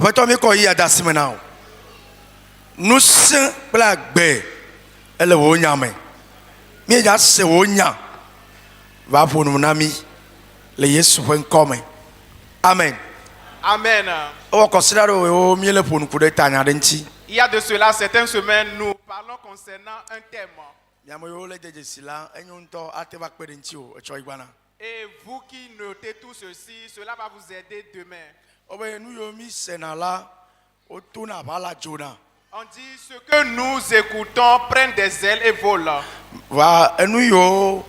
Aƒetɔ mi kɔ yi adasime na o. Nusẽ kple agbe ele wò nya me. Mi dza se wò nya va ƒo nu na mi le Yesu ƒe ŋkɔ me. Amen. Amen. Ewɔ kɔsiɖa ɖe wo mi le ƒo nuku ɖe ta nya ɖe ŋuti. Il y a de cela certaines semaines, nous parlons concernant un thème. Miame yiwo le dzedzesi la enyo ŋutɔ ate va kpe ɖe ŋuti o etsɔ yi gbana. Et vous qui notez tout ceci, cela va vous aider demain. Obe nu yiwo mi sena la wotona ʋa la dzona. On dit ce que nous écoutons prennent des ailes et volent. Va enu yiwo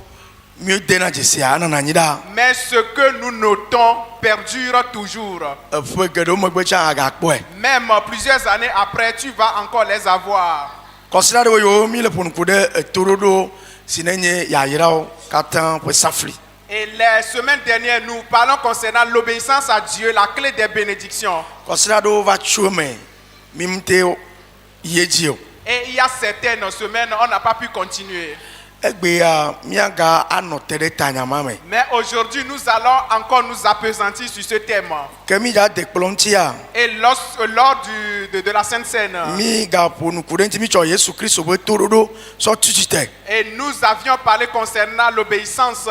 mi dena dzesia anana anyi ɖa. Mais ce que nous notons perdure toujours. Eƒe geɖewo megbe tsã agakpɔe. Même plusieurs années après, tu vas encore les avoir. Kɔsiɖa ɖewo yiwo mi le ƒo nuku ɖe etoɖoɖo si nenye yayrawo katã ƒe safli. Et les semaines dernières, nous parlons concernant l'obéissance à Dieu, la clé des bénédictions. Kɔsiɖa ɖewo va tso eme mi ŋute yi edzi o. Et il y a certaines semaines, on n'a pas pu continuer. Egbea miaga anɔ te ɖe tanyama me. Mais aujourd'hui, nous allons encore nous appesantir sur ce thème. Ke mi dza de kplɔ ŋutia. Et lors de la Sainte Seine, Mi gaƒo nuku ɖe ŋuti mi tsɔ Yesu Kristo ƒe toɖoɖo sɔ tutu te. et nous avions parlé concernant l'obéissance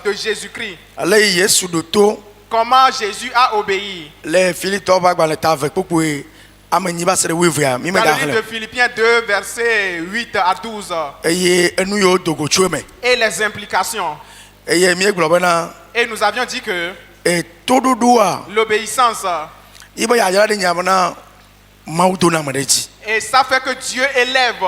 de Jésus-Christ. Ale yi Yesu ɖo to Comment Jésus a obéi. le Filiptɔwo ƒe agbalẽ ta ve kpokpoe ame nyi va se ɖe 8 mi me Dans da le livre de xlẽ. Philippiens 2, versets 8 à 12. Eye enu yiwo do go tso eme. Et les implications. Eye mi gblɔ bena Et nous avions dit que toɖoɖoa l'obéissance, yi be yayra ɖe nya bena Mawu dona ame ɖe dzi. et ça fait que Dieu élève.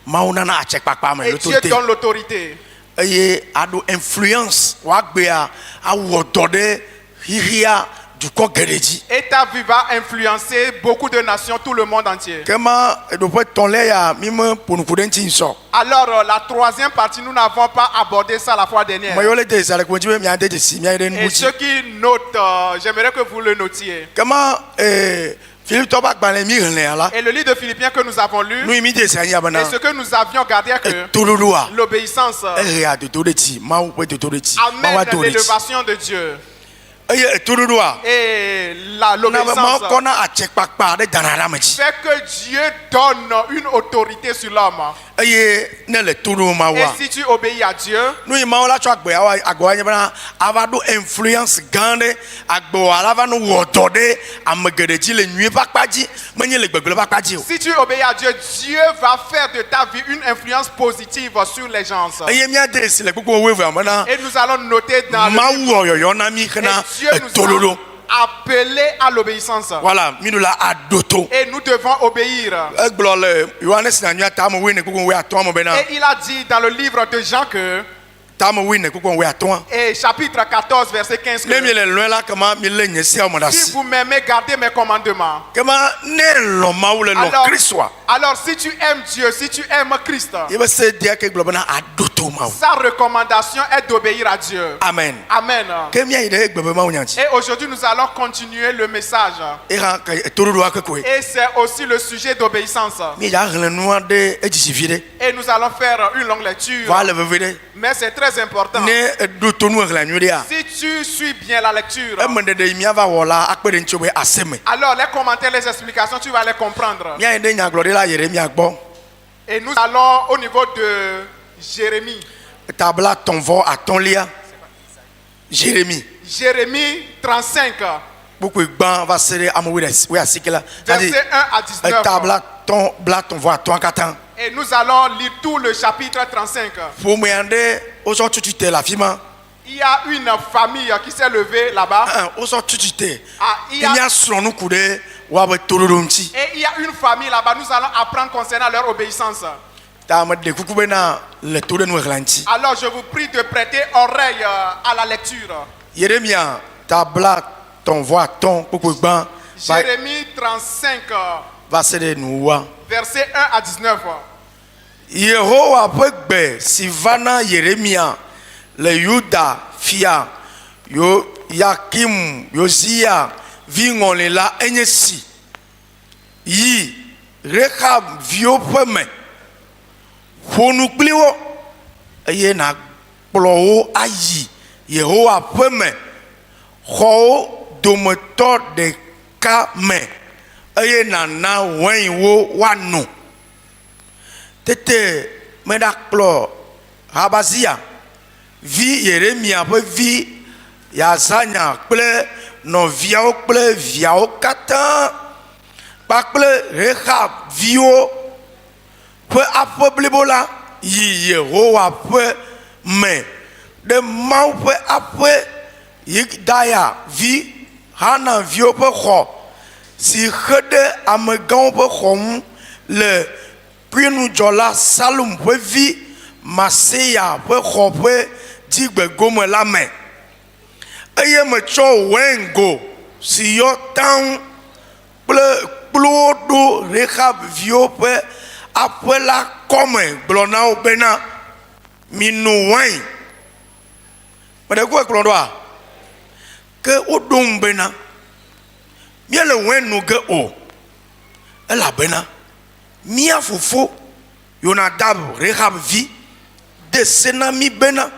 Mawu nana atsekpakpa me Et Dieu l'autorité. donne l'autorité. Eye aɖo influence woagbea awɔ dɔ ɖe xixia dukɔ geɖe dzi. Et ta vie va influencer beaucoup de nations, tout le monde entier. Kema eɖoƒe tɔ̃lia ya mi me ƒo nuku ɖe ŋuti nsɔ. Alors, la troisième partie, nous n'avons pas abordé ça la fois dernière. Me yiwo le de dzesi le kpɔdzi be miade dzesi miayi ɖe Et nuku ceux dzi. qui notent, j'aimerais que vous le notiez. Kema Filiptɔwo ƒe agbalẽ mi xlẽa la. Et le livre de Philippiens que nous avons lu, Nu yi mi de sia nya bena et ce que nous avions gardé, que toɖoɖoa l'obéissance ehea dodo ɖe dzi Mawu ƒe dodo ɖe dzi. Mawu amène ado ɖe dzi. l'élévation de Dieu. Eye toɖoɖoa Et na be Mawu l'obéissance kɔna atsekpakpa ɖe dana ɖe ame dzi. fait que Dieu donne une autorité sur l'homme. Eye ne le toɖo Et Mawua. si tu obéis à Dieu, Nu yi Mawu la tsɔ agbewa nye bena ava ɖo influence gã ɖe agbewa la va no wɔ dɔ ɖe ame geɖe dzi le nyuie ƒe akpa dzi menye le gbegble ƒe akpa dzi o. si tu obéis à Dieu, Dieu va faire de ta vie une influence positive sur les gens. Eye miade esi le gbogbo wevea mena Et nous allons noter dans le Mawu livre, wɔ yɔyɔ na mi et hena Dieu nous toɖoɖo. a appelés à l'obéissance. Voilà, mi nu la aɖo to. Et nous devons obéir. Egblɔ le Yohanes na nyua tame wui ne gbogbo wui atɔ̃ me bena Et il a dit dans le livre de Jean que, tame wui ne gbogbo wui atɔ̃. et chapitre 14, verset 15, Ne mi que le lɔe la kema mi le nye seawo me ɖe si asi. vous m'aimez, gardez mes commandements. Kema ne lɔ Mawu le lɔ Kristoa. Alors, si tu aimes Dieu, si tu aimes Christ, Yebe se dia ke gblɔ bena aɖo to Mawu. sa recommandation est d'obéir à Dieu. Amen. Amen. Ke miayi ɖe egbe be Mawu nya dzi. Et aujourd'hui, nous allons continuer le message. Eha toɖoɖoa kekoe. Et c'est aussi le sujet d'obéissance. Mi dza xlẽ nua ɖe edzidzi vi ɖe. Et nous allons faire une longue lecture. Va le veve ɖe. Mais c'est très important. Ne eɖo to nu exlẽ nyui ɖea. Si tu suis bien la lecture, Eme ɖeɖe yi miava wɔ la akpe ɖe ŋuti be aseme. alors les commentaires, les explications, tu vas les comprendre. Miayi ɖe nyagblɔɖila Yeremia gbɔ. Et nous allons au niveau de Jérémie. Tabla tɔ̃vɔ atɔ̃lia. Jérémie. Jérémie 35, Kpokpoe gbã va se ɖe ame wui asike la. verset 1 à 19. Tabla tɔ̃vɔ atɔ̃a katã. Et nous allons lire tout le chapitre 35. Ƒomea ɖe wozɔ tutu te le afi ma. Il y a une famille qui s'est levée là-bas. Wozɔ tutu te. Ah, il y a- Mia srɔ̃ nu ku ɖe woabe toɖoɖo ŋuti. Et il y a une famille là-bas. Nous allons apprendre concernant leur obéissance. Ta ame ɖe kuku bena le to ɖe nu exlẽ ŋuti. Alors je vous prie de prêter oreille à la lecture. Yeremia tabla tɔ̃vɔ atɔ̃ kpokpoe gbã Jérémie 35, va se ɖe nuwua. verset 1 à 19. Yehowa ƒe gbe si va na Yeremia le Yuda fia Yakim Yosia viŋɔli la enye si. Yi Rehab viwo ƒe me. Ƒo nu kpli wo eye nàkplɔ wo ayi Yehowa ƒe me. Xɔwo dometɔ ɖeka me eye nana wɛn wo wa no tete meda kplɔ Habazia vi Yeremia ƒe vi Yazania kple nɔviawo kple viawo katã kpakple Rehab viwo ƒe aƒe blibo la yi Yehowa ƒe me ɖe Mawu ƒe aƒe Yedaya vi Hana viwo ƒe xɔ si xe ɖe amegãwo ƒe xɔ ŋu le kpuinudzɔla Salum ƒe vi Maseya ƒe xɔ ƒe dzigbegome la me eye metsɔ wɛngo si yɔ taŋ kple kpluwo ɖo Rehab viwo ƒe aƒe la kɔme gblɔ na wo bena mino wɛn meɖe ku ekplɔ ɖoa ke woɖo ŋu bena míele wɛn no ge o elabena mía fofo Yonadab Rehab vi de se na mí bena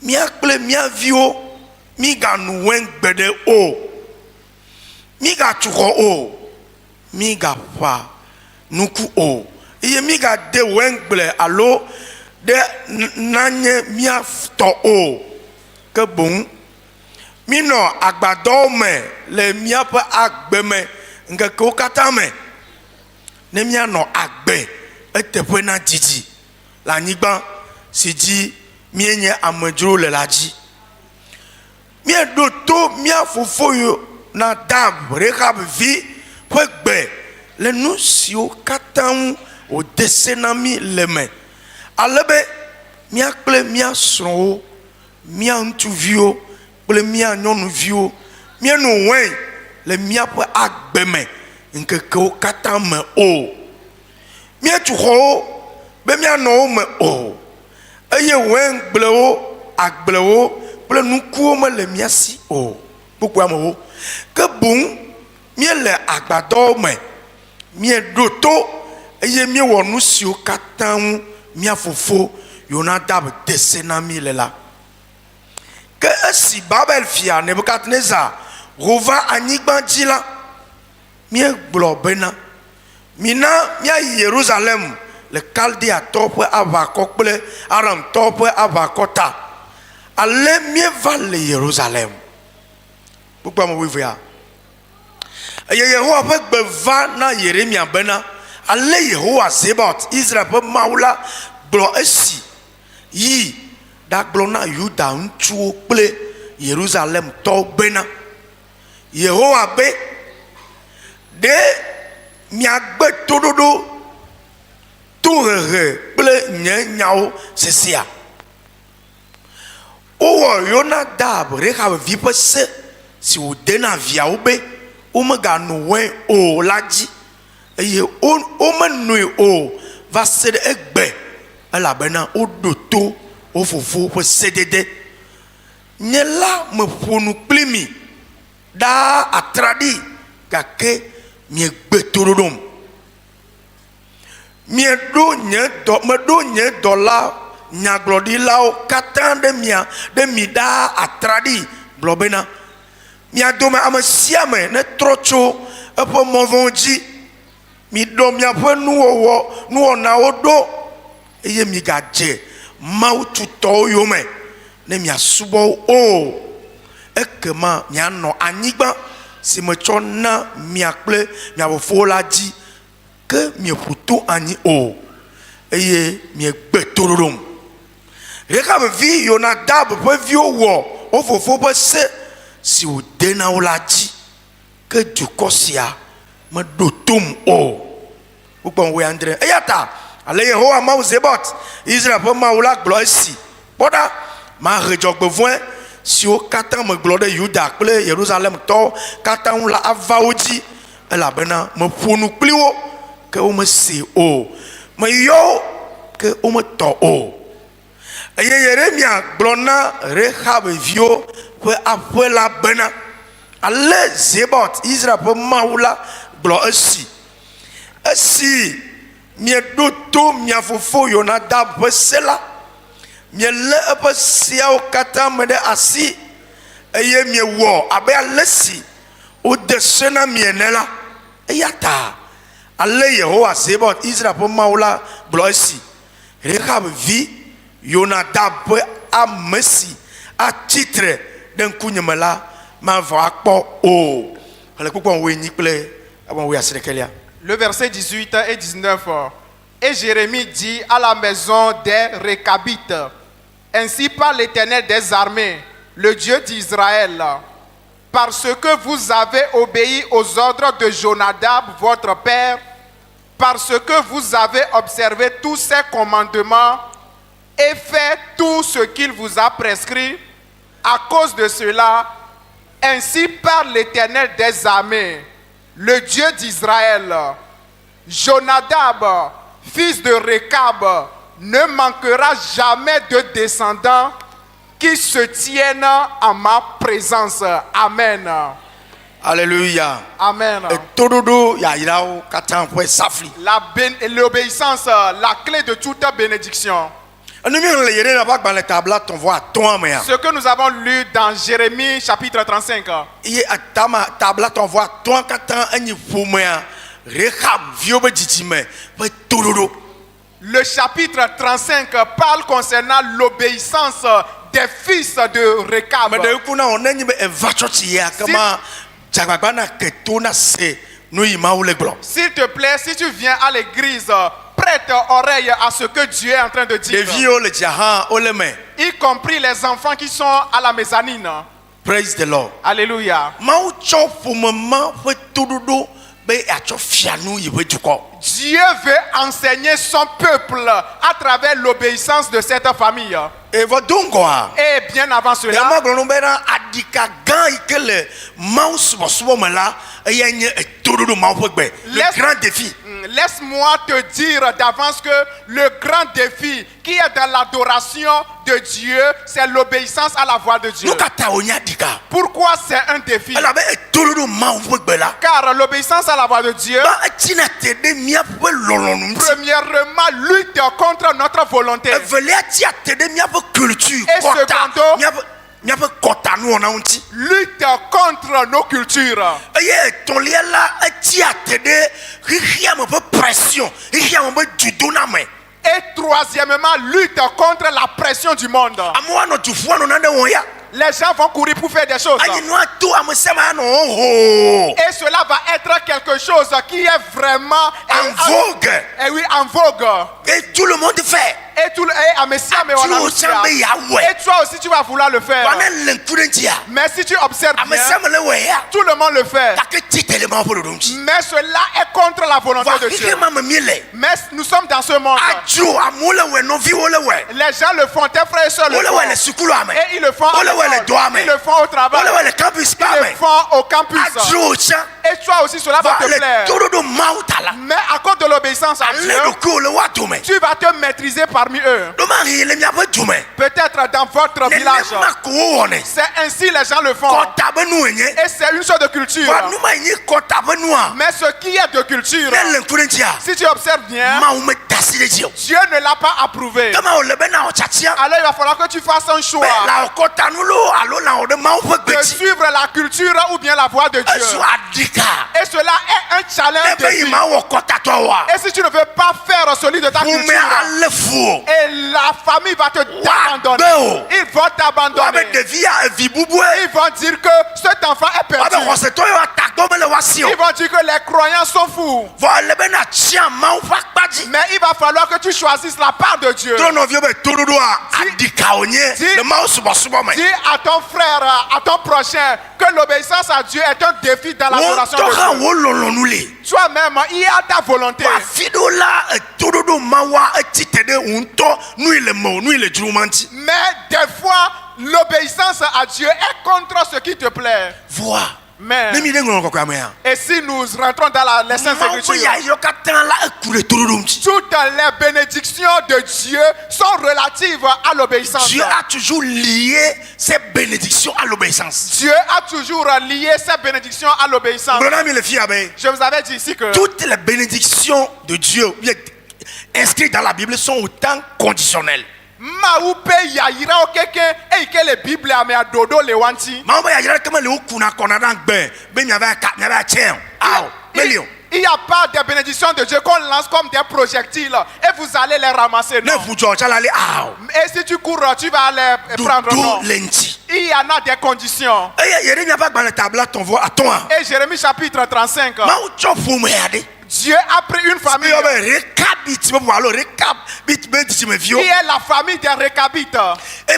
mía kple mía viwo mí ganu wɛn gbeɖe o mí gatu xɔ o mí gaƒã nuku o eye mí gade wɛn gble alo ɖe nanye mía tɔ o ke boŋ mí nɔ agbadɔwo me le míaƒe agbe me ŋkekewo katã me ne míanɔ agbe eteƒe na dzidzi le anyigba si dzi míenye amedzro le la dzi míeɖo to mía fofo Yonadab Rehab vi ƒe gbe le nu siwo katã ŋu wòde se na mí le me ale be mía kple mía srɔ̃wo mía ŋutsuviwo kple mía nyɔnuviwo míeno wɛn le míaƒe agbe me ŋkekewo katã me o míetu xɔwo be míanɔ wo me o eye wɛn gblewo agblewo kple nukuwo mele mía si o kpokpo amewo ke boŋ míele agbadɔwo me míeɖo to eye míewɔ nu siwo katã ŋu mía fofo Yonadab de se na mí le la ke esi Babel fia Nebukadnezar wova anyigba dzi la míegblɔ bena mina míayi Yerusalem le Kaldeatɔwo ƒe aʋakɔ kple Aramtɔwo ƒe aʋakɔ ta ale míeva le Yerusalem kpokpo ame wuievea eye Yehowa ƒe gbe va na Yeremia bena ale Yehowa Zebaot Israel ƒe Mawu la gblɔ esi yi ɖagblɔ na Yuda ŋutsuwo kple Yerusalem tɔwo bena Yehowa be ɖe miagbe toɖoɖo tohehe kple nye nyawo sesia wowɔ Yonadab Rehab vi ƒe se si wòde na viawo be womegano wɛn o la dzi eye womenoe o va se ɖe egbe elabena woɖo to wo fofo ƒe sedede nye la meƒo nu kpli mi ɖaa atraɖi gake miegbe toɖoɖom meɖo nye dɔla nyagblɔɖilawo katã ɖe mi ɖaa atraɖi gblɔ bena mia dome ame sia ame ne trɔ tso eƒe mɔ vɔ̃wo dzi miɖɔ miaƒe nuwɔnawo ɖo eye migadze Mawu tutɔwo yome ne miasubɔ wo o ekema mianɔ anyigba si metsɔ na mia kple mia fofowo la dzi ke mieƒu to anyi o eye miegbe toɖoɖom Rehab vi Yonadab ƒe viwo wɔ wo fofo ƒe se si wòde na wo la dzi ke dukɔ sia meɖo tom o kpokpo wo andre eya ta ale Yehowa Mawu Zebaot Israel ƒe Mawu la gblɔ esi kpɔɖa mahe dzɔgbevɔ̃e siwo katã megblɔ ɖe Yuda kple Yerusalem tɔwo katã ŋu la ava wo dzi elabena meƒo nu kpli wo ke womese o meyɔ wo ke wometɔ o eye Yeremia gblɔ na Rehab viwo ƒe aƒe la bena ale Zebaot Israel ƒe Mawu la gblɔ esi mieɖo to mia fofo Yonadab ƒe se la miele eƒe seawo katã me ɖe asi eye miewɔ abe ale si wode se na mi ene la Eyata. Ale Yehowa Sebot Israël pour Maola Bloisi. Rechab vi Yonadab a Messi a titre d'un kunyamela ma va pas oh. Le verset 18 et 19. Et Jérémie dit à la maison des Récabites, ainsi parle l'Éternel des armées, le Dieu d'Israël, parce que vous avez obéi aux ordres de Jonadab, votre père, parce que vous avez observé tous ses commandements et fait tout ce qu'il vous a prescrit, à cause de cela, ainsi parle l'Éternel des armées, le Dieu d'Israël. Jonadab, fils de Récab, ne manquera jamais de descendants qui se tiennent en ma présence. Amen. Alléluia. Amen. L'obéissance, la clé de toute bénédiction. Ce que nous avons lu dans Jérémie chapitre 35. Le chapitre 35 parle concernant l'obéissance des fils de Récab. S'il te plaît, si tu viens à l'église, prête oreille à ce que Dieu est en train de dire. Y compris les enfants qui sont à la mezzanine. Praise the Lord. Alléluia. Dieu veut enseigner son peuple à travers l'obéissance de cette famille. Et bien avant cela, le grand défi. Laisse-moi te dire d'avance que le grand défi qui est dans l'adoration de Dieu, c'est l'obéissance à la voix de Dieu. Pourquoi c'est un défi? Car l'obéissance à la voix de Dieu, premièrement, lutte contre notre volonté. Et secondo, lutte contre nos cultures. Et troisièmement, lutte contre la pression du monde. Les gens vont courir pour faire des choses. Et cela va être quelque chose qui est vraiment en vogue. Et oui, en vogue. Et tout le monde fait. Et toi aussi tu vas vouloir le faire. Mais si tu observes bien, tout le monde le fait. Mais cela est contre la volonté de Dieu. Mais nous sommes dans ce monde. Les gens le font, tes frères et sœurs le font. Et ils le font à l'école, ils le font au travail, ils le font au campus. Et toi aussi cela va te plaire. Mais à cause de l'obéissance à Dieu, tu vas te maîtriser parmi eux. Peut-être dans votre village. C'est ainsi les gens le font. Et c'est une chose de culture. Mais ce qui est de culture, si tu observes bien, Dieu ne l'a pas approuvé. Alors il va falloir que tu fasses un choix de suivre la culture ou bien la voie de Dieu. Et cela est un challenge de vie. Et si tu ne veux pas faire celui de ta culture, et la famille va te abandonner. Ils vont t'abandonner. Ils vont dire que cet enfant est perdu. Ils vont dire que les croyants sont fous. Mais il va falloir que tu choisisses la part de Dieu. Dis à ton frère, à ton prochain, que l'obéissance à Dieu est un défi dans l'adoration de Dieu. Toi-même, il y a ta volonté. Mais des fois, l'obéissance à Dieu est contre ce qui te plaît. Mais, et si nous rentrons dans les Saintes Écritures, toutes les bénédictions de Dieu sont relatives à l'obéissance. Dieu a toujours lié ses bénédictions à l'obéissance. Dieu a toujours lié ses bénédictions à l'obéissance. Je vous avais dit ici que toutes les bénédictions de Dieu inscrites dans la Bible sont autant conditionnelles. millions. Il n'y a pas de bénédictions de Dieu qu'on lance comme des projectiles et vous allez les ramasser. Non. Et si tu cours, tu vas les prendre. Non. Il y en a des conditions. Et Jérémie chapitre 35. Dieu a pris une famille. Qui est la famille des Récabites. Et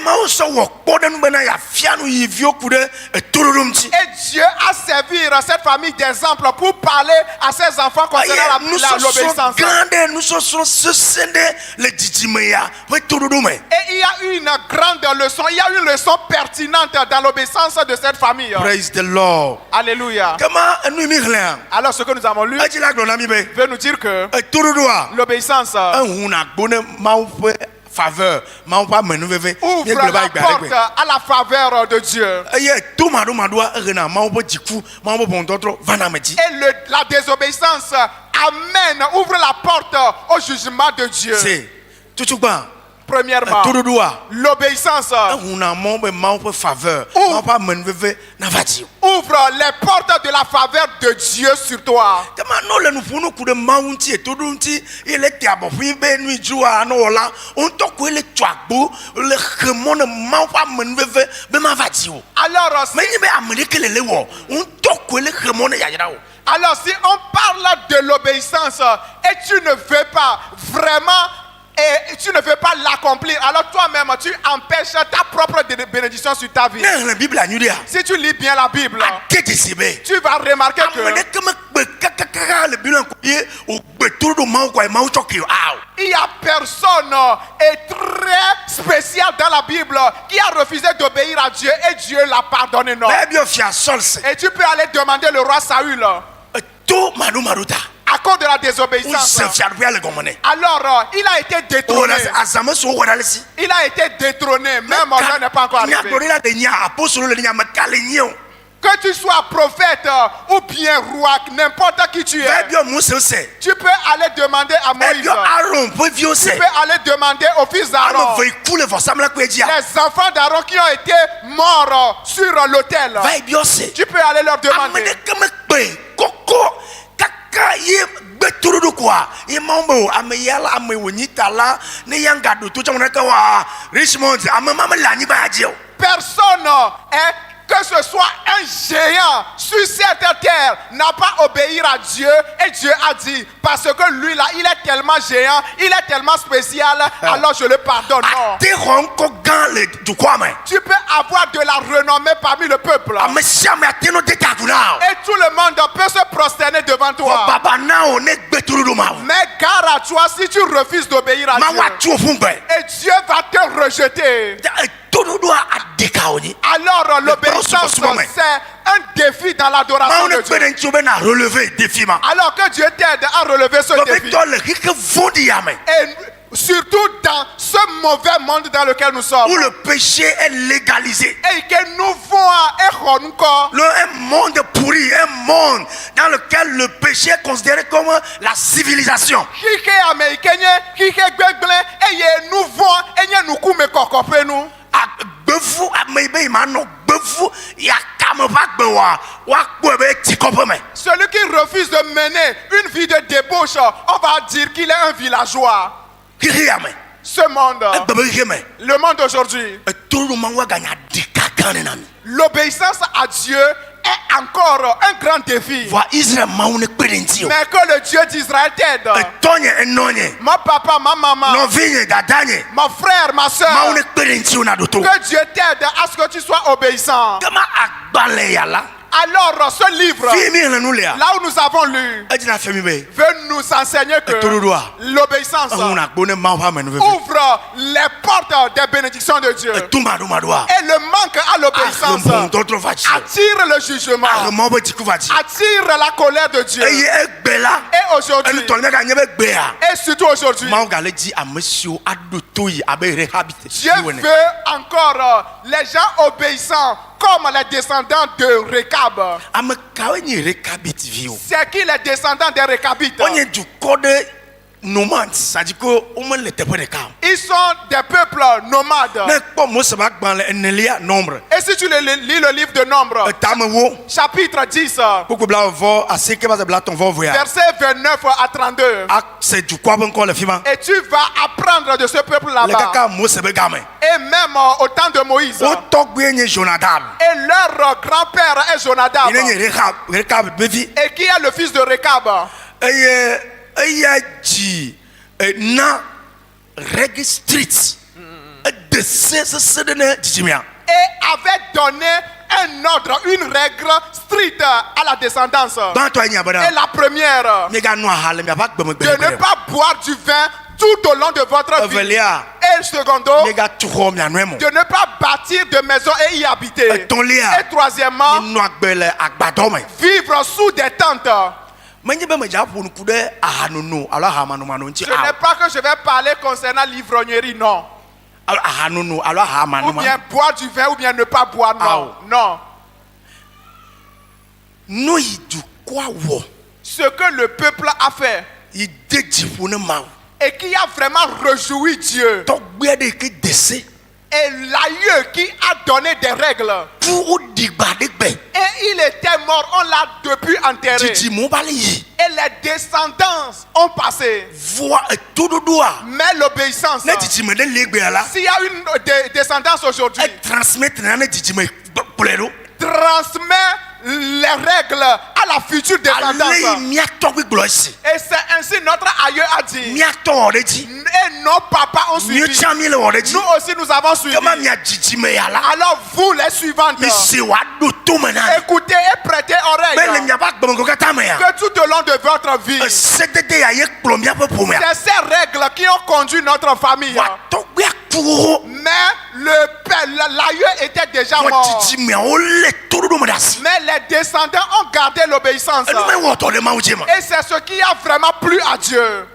Dieu a servi cette famille d'exemple pour parler à ses enfants concernant l'obéissance. Et il y a une grande leçon, il y a une leçon pertinente dans l'obéissance de cette famille. Praise the Lord. Alléluia. Alors ce que nous avons lu veut nous dire que l'obéissance faveur ouvre la porte à la faveur de Dieu. Et la désobéissance ouvre la porte au jugement de Dieu. Premièrement, l'obéissance ouvre les portes de la faveur de Dieu sur toi. Alors si on parle de l'obéissance et tu ne veux pas vraiment et tu ne veux pas l'accomplir, alors toi-même tu empêches ta propre bénédiction sur ta vie. Si tu lis bien la Bible, tu vas remarquer que il y a personne très spécial dans la Bible qui a refusé d'obéir à Dieu et Dieu l'a pardonné. Non. Et tu peux aller demander le roi Saül. À cause de la désobéissance. Alors, il a été détrôné. Il a été détrôné. Même Mordecai n'est pas encore arrivé. Que tu sois prophète ou bien roi, n'importe qui tu es, tu peux aller demander à Moïse. Tu peux aller demander au fils d'Aaron. Les enfants d'Aaron qui ont été morts sur l'autel. Tu peux aller leur demander. Personne que ce soit un géant sur cette terre n'a pas obéi à Dieu et Dieu a dit parce que lui là il est tellement géant, il est tellement spécial, alors je le pardonne. Non. Tu peux avoir de la renommée parmi le peuple et tout le monde peut se prosterner devant toi, mais gare à toi si tu refuses d'obéir à Dieu et Dieu va te rejeter. Alors l'obéissance c'est un défi dans l'adoration de Dieu. Alors que Dieu t'aide à relever ce défi. Et surtout dans ce mauvais monde dans lequel nous sommes, où le péché est légalisé, et que nous voyons un monde pourri, un monde dans lequel le péché est considéré comme la civilisation. Celui qui refuse de mener une vie de débauche, on va dire qu'il est un villageois. Ce monde, le monde d'aujourd'hui, l'obéissance à Dieu est encore un grand défi. Mais que le Dieu d'Israël t'aide. Mon papa, ma maman, mon frère, ma soeur, que Dieu t'aide à ce que tu sois obéissant. Alors ce livre, là où nous avons lu, veut nous enseigner que l'obéissance ouvre les portes des bénédictions de Dieu. Et le manque à l'obéissance attire le jugement, attire la colère de Dieu. Et aujourd'hui, et surtout aujourd'hui, Dieu veut encore les gens obéissants comme les descendants de Récab. C'est qui les descendants des Récabites? nomades, c'est-à-dire que ils sont des peuples nomades. Et si tu lis le livre de Nombres, chapitre 10, verset 29 à 32, et tu vas apprendre de ce peuple là-bas. Et même au temps de Moïse, et leur grand-père est Jonadab, et qui est le fils de Rekab. Et avait donné un ordre, une règle stricte à la descendance. Et la première, de ne pas boire du vin tout au long de votre vie. Et le secondo, de ne pas bâtir de maison et y habiter. Et troisièmement, vivre sous des tentes. Ce n'est pas que je vais parler concernant l'ivrognerie, non. Ou bien boire du vin ou bien ne pas boire, non. Non. Ce que le peuple a fait et qui a vraiment réjoui Dieu. Et l'aïeux qui a donné des règles. Et il était mort, on l'a depuis enterré. Et les descendants ont passé. Mais l'obéissance, s'il y a une descendance aujourd'hui, transmet les règles à la future descendance. Et c'est ainsi notre aïeux a dit. Et nos papas ont suivi. Nous aussi nous avons suivi. Alors vous les suivantes, écoutez et prêtez oreille. Que tout au long de votre vie, c'est ces règles qui ont conduit notre famille. Mais l'aïeux était déjà mort. Mais les descendants ont gardé l'obéissance. Et c'est ce qui a vraiment plu à Dieu.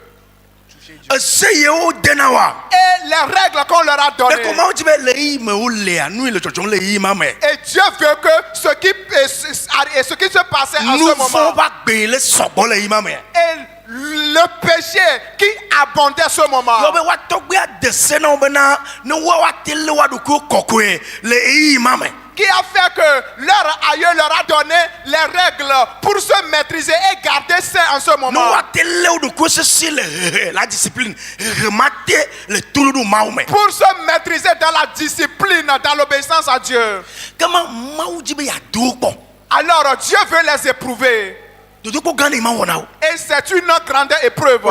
Et les règles qu'on leur a données. Et Dieu veut que ce qui se passait à ce moment. Et le péché qui abondait à ce moment. Qui a fait que leur aïeux leur a donné les règles pour se maîtriser et garder sain en ce moment. La discipline. Pour se maîtriser dans la discipline, dans l'obéissance à Dieu. Alors Dieu veut les éprouver. Et c'est une grande épreuve.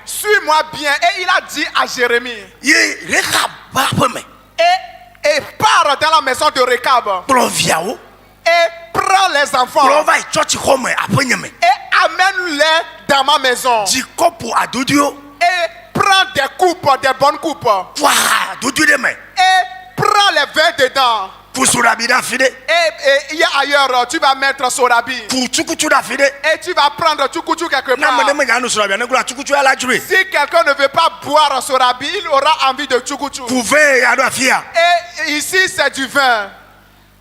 Suis-moi bien. Et il a dit à Jérémie. Et part dans la maison de Rekab. Et prends les enfants. Et amène-les dans ma maison. Et prends des coupes, des bonnes coupes. Et prends les vins dedans. Et ailleurs, tu vas mettre sorabi. Et tu vas prendre tchoukoutchou quelque part. Si quelqu'un ne veut pas boire sorabi, il aura envie de tchoukoutchou. Et ici, c'est du vin.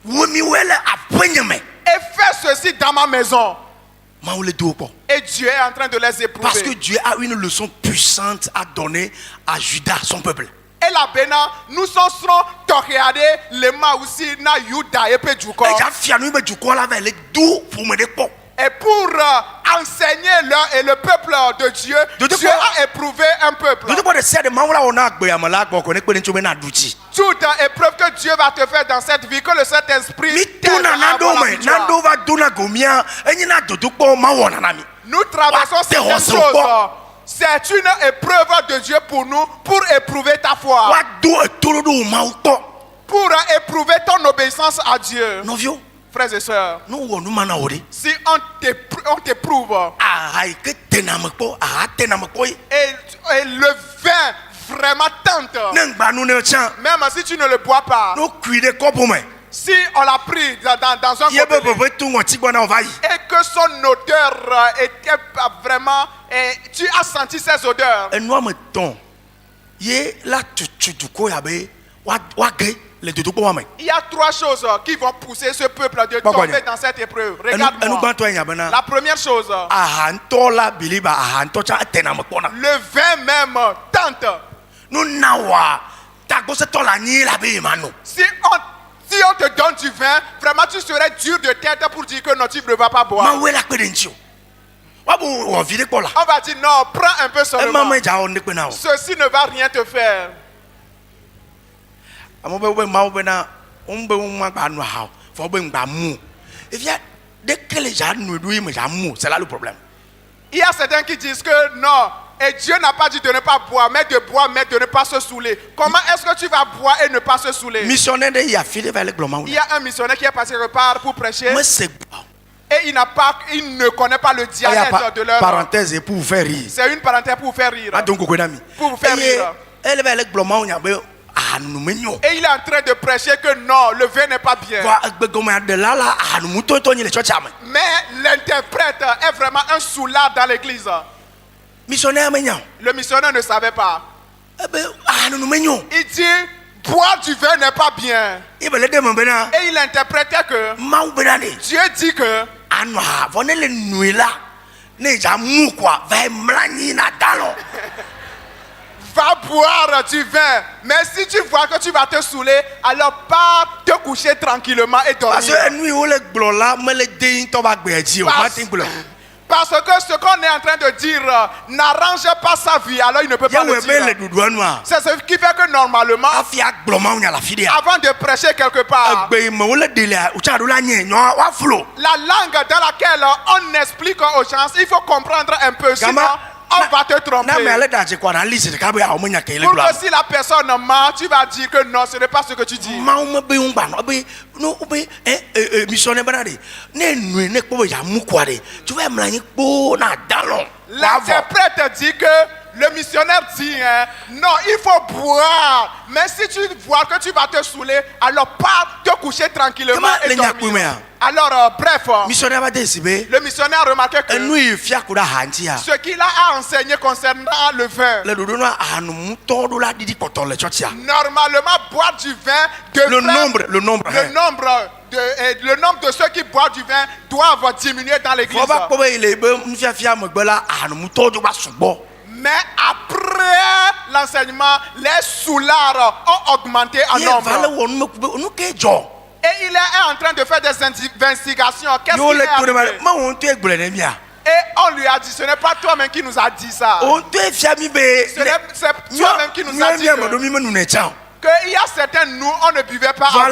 Et fais ceci dans ma maison. Et Dieu est en train de les éprouver. Parce que Dieu a une leçon puissante à donner à Judas, son peuple. Et là bena nous sommes regarder les aussi na Juda et pe duko. Et pour enseigner le peuple de Dieu, Dieu a éprouvé un peuple. Toute épreuve que Dieu va te faire dans cette vie, que le Saint-Esprit t'aide à avoir la victoire. Nous traversons certaines choses. C'est une épreuve de Dieu pour nous, pour éprouver ta foi. Pour éprouver ton obéissance à Dieu. Frères et sœurs, si on t'éprouve et le vin vraiment tente, même si tu ne le bois pas, si on l'a pris dans un gobelet et que son odeur était vraiment, et tu as senti ses odeurs, le dodo ko wame. Il y a 3 choses qui vont pousser ce peuple de tomber dans cette épreuve. Regarde-moi. La première chose, le vin même tente. Si on te donne du vin, vraiment tu serais dur de tête pour dire que non, tu ne vas pas boire. On va dire non, prends un peu seulement. Ceci ne va rien te faire. C'est là le problème. Il y a certains qui disent que non, et Dieu n'a pas dit de ne pas boire, mais de boire, mais de ne pas se saouler. Comment est-ce que tu vas boire et ne pas se saouler? Il y a un missionnaire qui est passé quelque part pour prêcher. Et il ne connaît pas le dialecte de leur. Parenthèse pour vous faire rire. C'est une parenthèse pour vous faire rire. Pour vous faire rire. Et il est en train de prêcher que non, le vin n'est pas bien. Mais l'interprète est vraiment un soulard dans l'église. Le missionnaire ne savait pas. Il dit, boire du vin n'est pas bien. Et il interprétait que Dieu dit que va boire du vin. Mais si tu vois que tu vas te saouler, alors pars te coucher tranquillement et dormir. Parce que ce qu'on est en train de dire n'arrange pas sa vie, alors il ne peut pas le dire. C'est ce qui fait que normalement, avant de prêcher quelque part, la langue dans laquelle on explique aux gens, il faut comprendre un peu, sinon on va te tromper. Pour que si la personne ment, tu vas dire que non, ce n'est pas ce que tu dis. L'interprète dit que le missionnaire dit non, il faut boire. Mais si tu vois que tu vas te saouler, alors pars te coucher tranquillement et dormir. Alors, bref, le missionnaire a remarqué que ce qu'il a enseigné concernant le vin, normalement, boire du vin devrait, le nombre de ceux qui boivent du vin doivent diminuer dans l'église. Mais après l'enseignement, les soulards ont augmenté en nombre. Et il est en train de faire des investigations. Qu'est-ce qu'il est arrivé? Et on lui a dit, ce n'est pas toi-même qui nous a dit ça. C'est toi-même qui nous a dit qu'il y a certains, nous, on ne buvait pas avant.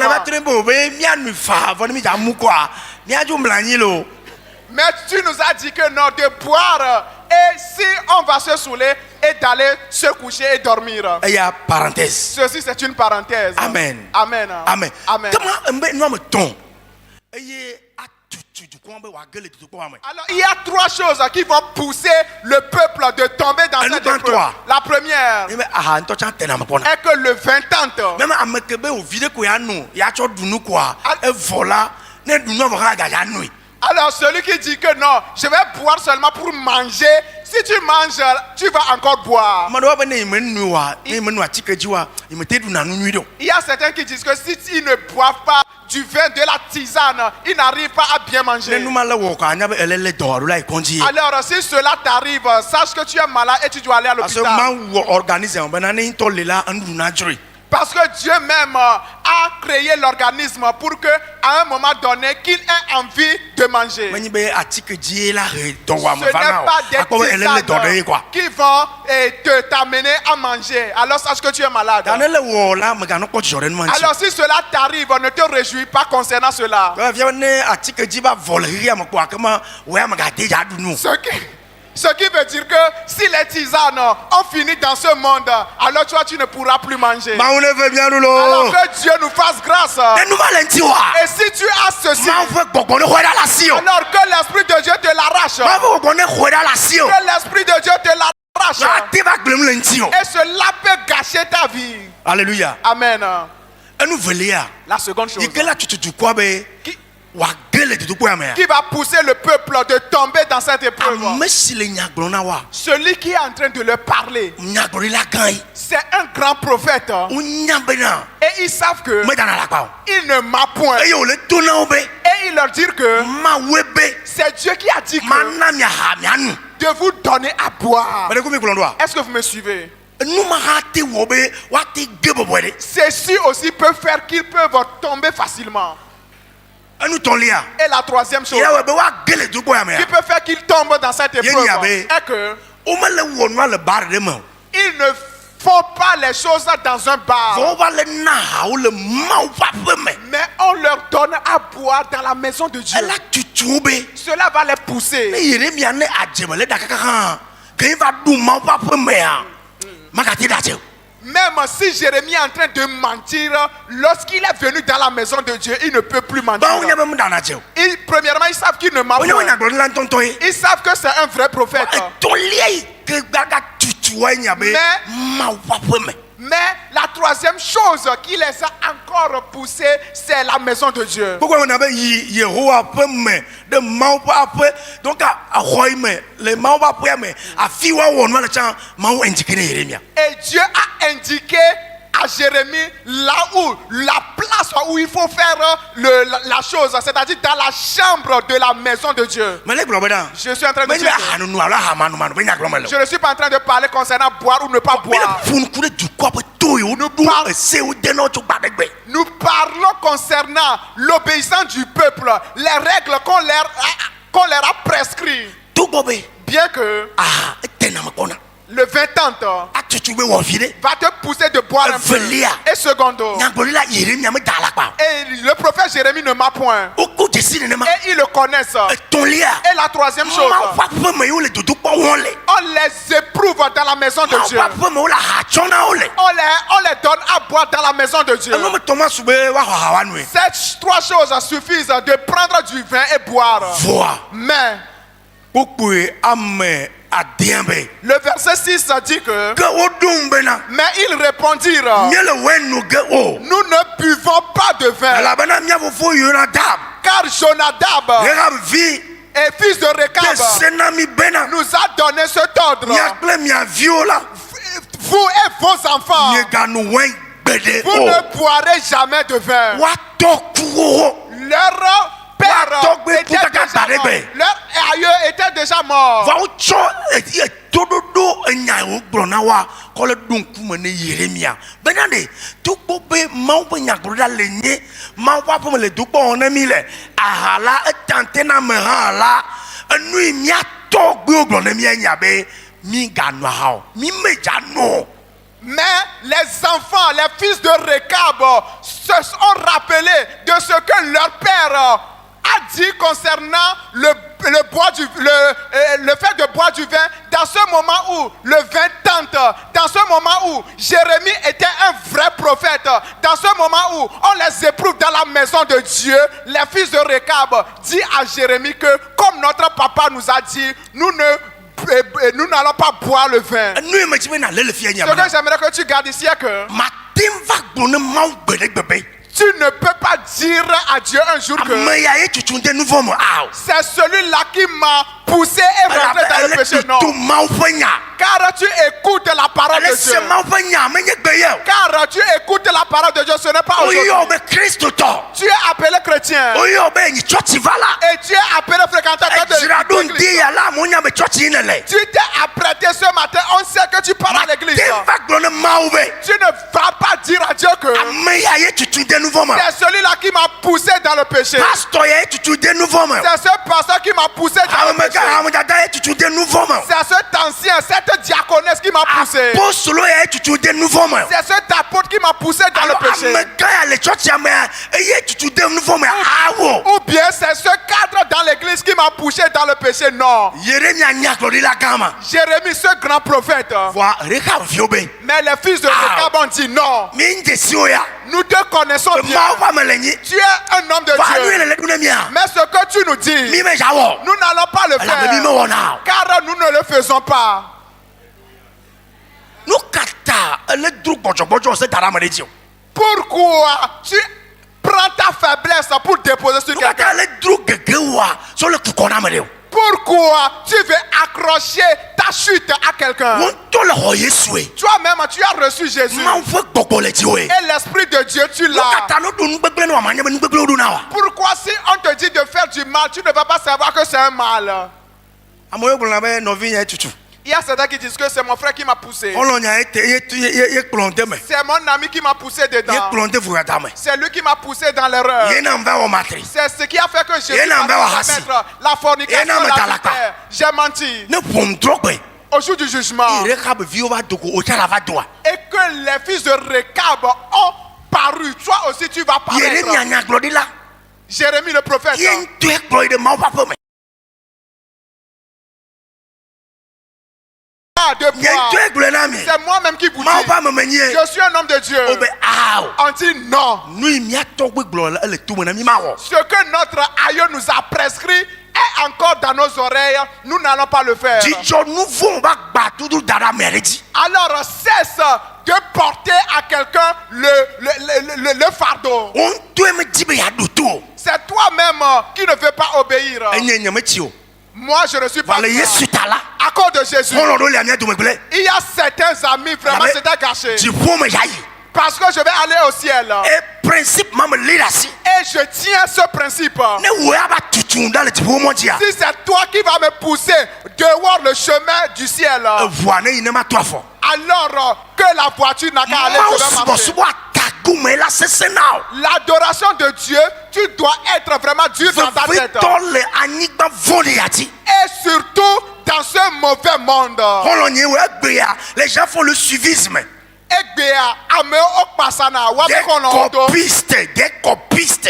Mais tu nous as dit que non, de boire. Et si on va se saouler et d'aller se coucher et dormir. Il y a parenthèse. Ceci c'est une parenthèse. Amen. Amen. Amen. Amen. Alors il y a 3 choses qui vont pousser le peuple de tomber dans cette épreuve. La première est que le vin tente. Alors celui qui dit que non, je vais boire seulement pour manger. Si tu manges, tu vas encore boire. Il y a certains qui disent que si ils ne boivent pas du vin, de la tisane, ils n'arrivent pas à bien manger. Alors si cela t'arrive, sache que tu es malade et tu dois aller à l'hôpital. Parce que Dieu même a créé l'organisme pour que, à un moment donné, qu'il ait envie de manger. Ce n'est pas des tisanes qui vont t'amener à manger. Alors sache que tu es malade. Alors si cela t'arrive, ne te réjouis pas concernant cela. Ce qui veut dire que si les tisanes ont fini dans ce monde, alors toi tu ne pourras plus manger. Alors que Dieu nous fasse grâce. Et si tu as ceci, alors que l'Esprit de Dieu te l'arrache. Que l'Esprit de Dieu te l'arrache. Et cela peut gâcher ta vie. Alléluia. Amen. La seconde chose. qui va pousser le peuple de tomber dans cette épreuve. Celui qui est en train de leur parler, c'est un grand prophète. Et ils savent que il ne m'a point. Et il leur dit que c'est Dieu qui a dit que de vous donner à boire. Est-ce que vous me suivez? Ceci aussi peut faire qu'ils peuvent tomber facilement. Et la troisième chose qui peut faire qu'ils tombent dans cette épreuve est que ils ne font pas les choses dans un bar, mais on leur donne à boire dans la maison de Dieu. Cela va les pousser. Même si Jérémie est en train de mentir, lorsqu'il est venu dans la maison de Dieu, il ne peut plus mentir. Premièrement, ils savent qu'il ne ment pas. Ils savent que c'est un vrai prophète. Mais la troisième chose qui les a encore poussés, c'est la maison de Dieu. Et Dieu a indiqué à Jérémie là où la place où il faut faire la chose, c'est-à-dire dans la chambre de la maison de Dieu. Je suis en train de dire je ne suis pas en train de parler concernant boire ou ne pas boire. Nous parlons concernant l'obéissance du peuple, les règles qu'on leur a prescrites. Bien que le 20 ans va te pousser de boire un peu. Et secondo, et le prophète Jérémie ne m'a point. Et ils le connaissent. Et la troisième chose, on les éprouve dans la maison de Dieu. On les donne à boire dans la maison de Dieu. Ces trois choses suffisent de prendre du vin et boire. Mais le verset 6 dit que mais ils répondirent, nous ne buvons pas de vin, car Jonadab et fils de Rekab nous a donné cet ordre. Vous et vos enfants, vous ne boirez jamais de vin. Leur père était déjà mort. Leur aïeux était déjà mort. Mais les enfants, les fils de Rekab se sont rappelés de ce que leur père a dit concernant le fait de boire du vin dans ce moment où le vin tente, dans ce moment où Jérémie était un vrai prophète, dans ce moment où on les éprouve dans la maison de Dieu. Les fils de Rekab dit à Jérémie que comme notre papa nous a dit, nous n'allons pas boire le vin. Ce que j'aimerais que tu gardes ici est que tu ne peux pas dire à Dieu un jour que c'est celui-là qui m'a poussé et rentré dans le péché. Non. Car tu écoutes la parole de Dieu. Car tu écoutes la parole de Dieu. Ce n'est pas aujourd'hui. Tu es appelé chrétien. Et tu es appelé fréquentateur de l'église. Tu t'es apprêté ce matin. On sait que tu pars à l'église. Tu ne vas pas dire à Dieu que c'est celui-là qui m'a poussé dans le péché. C'est ce pasteur qui m'a poussé dans le péché. C'est cet ancien, cette diaconesse qui m'a poussé. C'est cet apôtre qui m'a poussé dans le péché. Ou bien c'est ce cadre dans l'église qui m'a poussé dans le péché. Non. Jérémie, ce grand prophète. Mais les fils de Rekab ont dit non. Nous te connaissons bien. Tu es un homme de Dieu. Mais ce que tu nous dis, nous n'allons pas le faire. Car nous ne le faisons pas. Pourquoi tu prends prends ta faiblesse pour déposer sur quelqu'un. Pourquoi tu veux accrocher ta chute à quelqu'un? Toi-même, tu as reçu Jésus. Et l'Esprit de Dieu, tu l'as. Pourquoi si on te dit de faire du mal, tu ne vas pas savoir que c'est un mal? Il y a certains qui disent que c'est mon frère qui m'a poussé. C'est mon ami qui m'a poussé dedans. C'est lui qui m'a poussé dans l'erreur. C'est ce qui a fait que Jésus m'a commettre la fornication, l'adultère. J'ai menti. Au jour du jugement. Et que les fils de Rekab ont paru. Toi aussi tu vas paraître. Jérémie le prophète. C'est moi-même qui vous dis. Je suis un homme de Dieu. On dit non. Ce que notre aïeux nous a prescrit est encore dans nos oreilles. Nous n'allons pas le faire. Alors cesse de porter à quelqu'un le fardeau. C'est toi-même qui ne veux pas obéir. Moi, je ne suis pas à cause de Jésus. Il y a certains amis, vraiment, c'était gâché. Parce que je vais aller au ciel. Et je tiens ce principe. Si c'est toi qui vas me pousser dehors le chemin du ciel, alors que la voiture n'a qu'à aller, je vais marcher. L'adoration de Dieu, tu dois être vraiment dur dans ta tête. Et surtout dans ce mauvais monde. Les gens font le suivisme. Des copistes.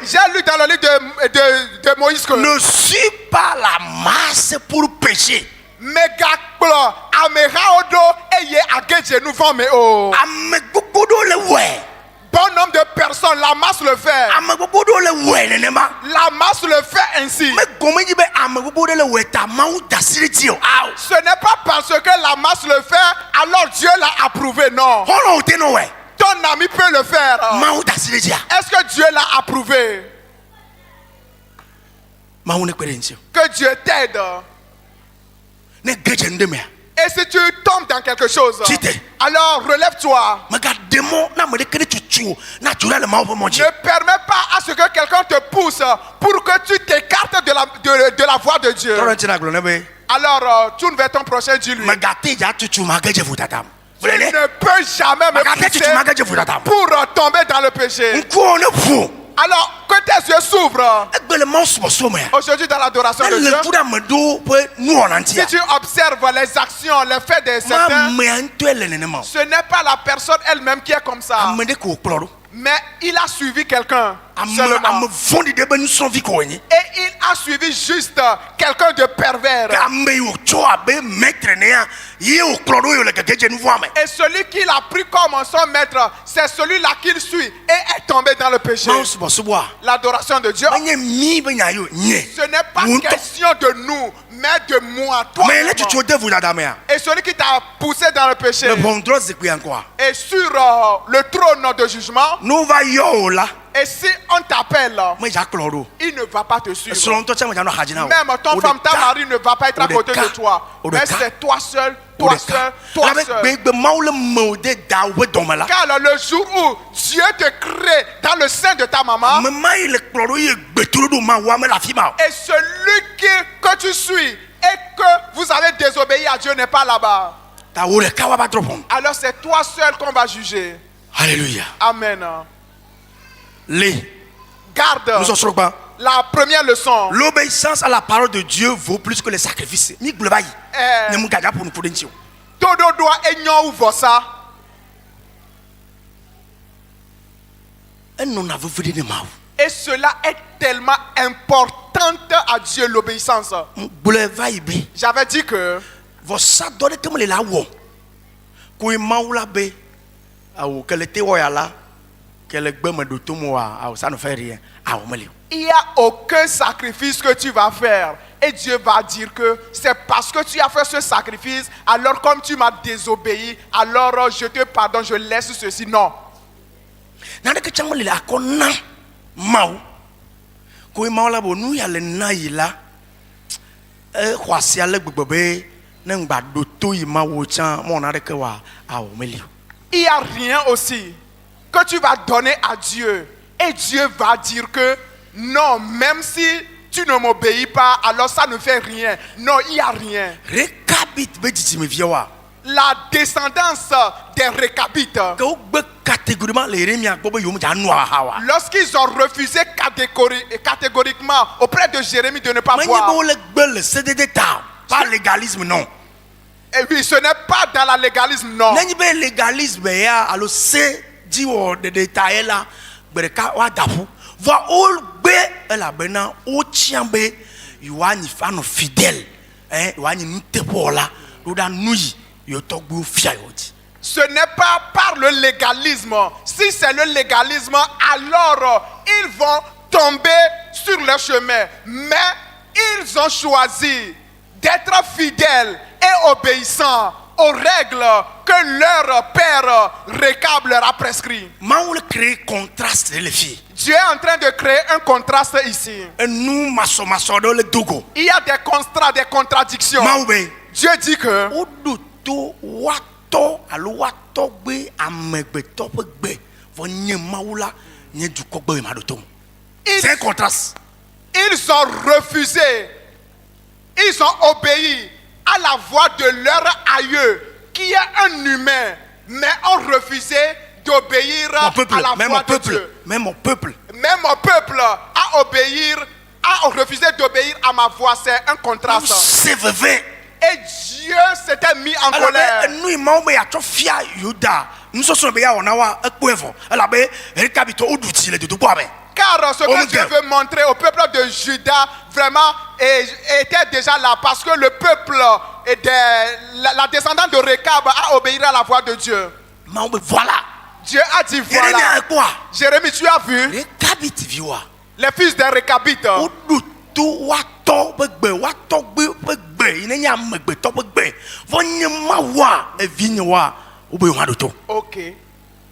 J'ai lu dans le livre de Moïse que ne suis pas la masse pour pécher. Bon nombre de personnes, la masse le fait. La masse le fait ainsi. Ce n'est pas parce que la masse le fait, alors Dieu l'a approuvé, non. Ton ami peut le faire. Est-ce que Dieu l'a approuvé? Que Dieu t'aide. Et si tu tombes dans quelque chose, alors relève-toi. Ne permets pas à ce que quelqu'un te pousse pour que tu t'écartes de la voie de Dieu. Alors, tu ne veux ton prochain, dis-lui. Tu ne peux jamais me pousser pour tomber dans le péché. Alors, que tes yeux s'ouvrent. Aujourd'hui, dans l'adoration de Dieu, si tu observes les actions, les faits de certains, ce n'est pas la personne elle-même qui est comme ça. Mais il a suivi quelqu'un. Et il a suivi juste quelqu'un de pervers. Et celui qui l'a pris comme son maître, c'est celui-là qu'il suit et est tombé dans le péché. L'adoration de Dieu, ce n'est pas question de nous, mais de moi, toi. Et celui qui t'a poussé dans le péché, et sur le trône de jugement, et si on t'appelle, il ne va pas te suivre. Même ton femme, ta mari ne va pas être à côté de toi. Mais c'est toi seul, toi seul, toi seul. Car le jour où Dieu te crée dans le sein de ta maman, et celui que tu suis et que vous avez désobéi à Dieu n'est pas là-bas, alors c'est toi seul qu'on va juger. Alléluia. Amen. Garde. La première leçon. L'obéissance à la parole de Dieu vaut plus que les sacrifices. Et cela est tellement important à Dieu, l'obéissance. J'avais dit que il n'y a aucun sacrifice que tu vas faire. Et Et Dieu va dire que c'est parce que tu as fait ce sacrifice, alors comme tu m'as désobéi, alors je te pardonne, je laisse ceci. Non. Il n'y a rien aussi que tu vas donner à Dieu. Et Dieu va dire que non, même si tu ne m'obéis pas, alors ça ne fait rien. Non, il n'y a rien. La descendance des Récabites, lorsqu'ils ont refusé catégoriquement auprès de Jérémie de ne pas voir. Pas légalisme, non. Et oui, ce n'est pas dans la légalisme, non. Légalisme, alors c'est dit de détails là, va olbe la bena o chiambe yuani fano fidèle hein yuani ntepola loda nui yotogbu fiayoti. Ce n'est pas par le légalisme. Si c'est le légalisme, alors ils vont tomber sur leur chemin. Mais ils ont choisi d'être fidèles et obéissants aux règles que leur père Récab leur a prescrit. Dieu est en train de créer un contraste ici. Il y a des contrats, des contradictions. Dieu dit que c'est un contraste. Ils ont refusé, ils ont obéi à la voix de leur aïeux, qui est un humain, mais ont refusé d'obéir à la voix de Dieu. Même mon peuple a refusé d'obéir à ma voix. C'est un contraste. Et Dieu s'était mis en colère. Car ce que Dieu veut montrer au peuple de Juda vraiment était déjà là, parce que le peuple la descendante de Récab a obéi à la voix de Dieu. Voilà. Dieu a dit voilà. Jérémie, tu as vu les fils des Récabites. Ok.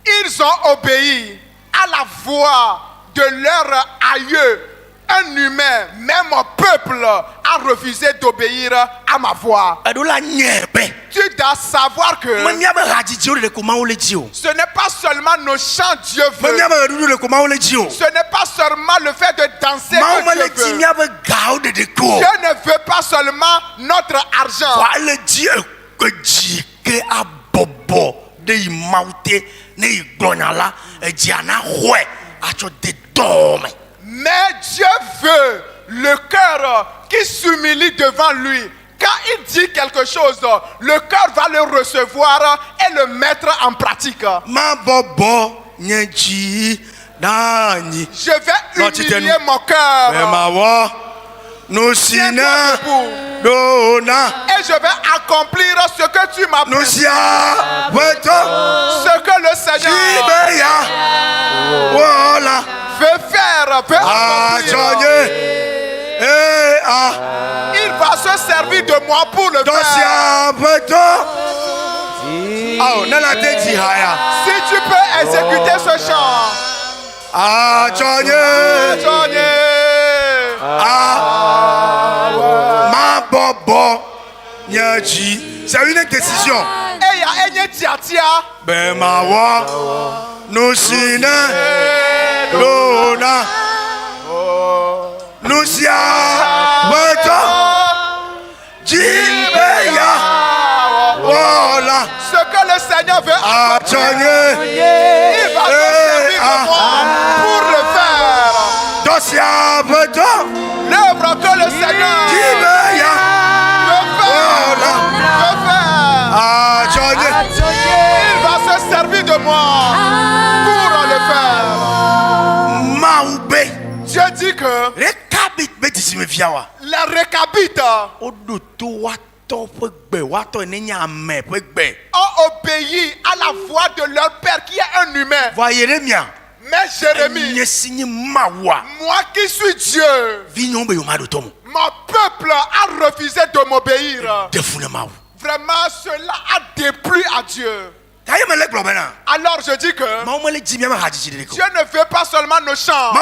Ils ont obéi à la voix de leur aïeux. Un humain, même un peuple, a refusé d'obéir à ma voix. Tu dois savoir que ce n'est pas seulement nos chants Dieu veut. Ce n'est pas seulement le fait de danser que Dieu veut. Dieu ne veut pas seulement notre argent. Mais Dieu veut le cœur qui s'humilie devant lui. Quand il dit quelque chose, le cœur va le recevoir et le mettre en pratique. Je vais humilier mon cœur. Et je vais accomplir ce que tu m'as prescrit. Ce que le Seigneur veut faire, veut accomplir. Il va se servir de moi pour le faire. Si tu peux exécuter ce chant. C'est une décision. Ce que le Seigneur veut accomplir, il va se servir de moi pour le faire. L'œuvre que le Seigneur veut faire, il va se servir de moi pour le faire. Dieu dit que les Récabites ont obéi à la voix de leur père qui est un humain. Mais Jérémie, moi qui suis Dieu, Mon peuple a refusé de m'obéir. Vraiment, cela a déplu à Dieu. Alors je dis que Dieu ne veut pas seulement nos chants.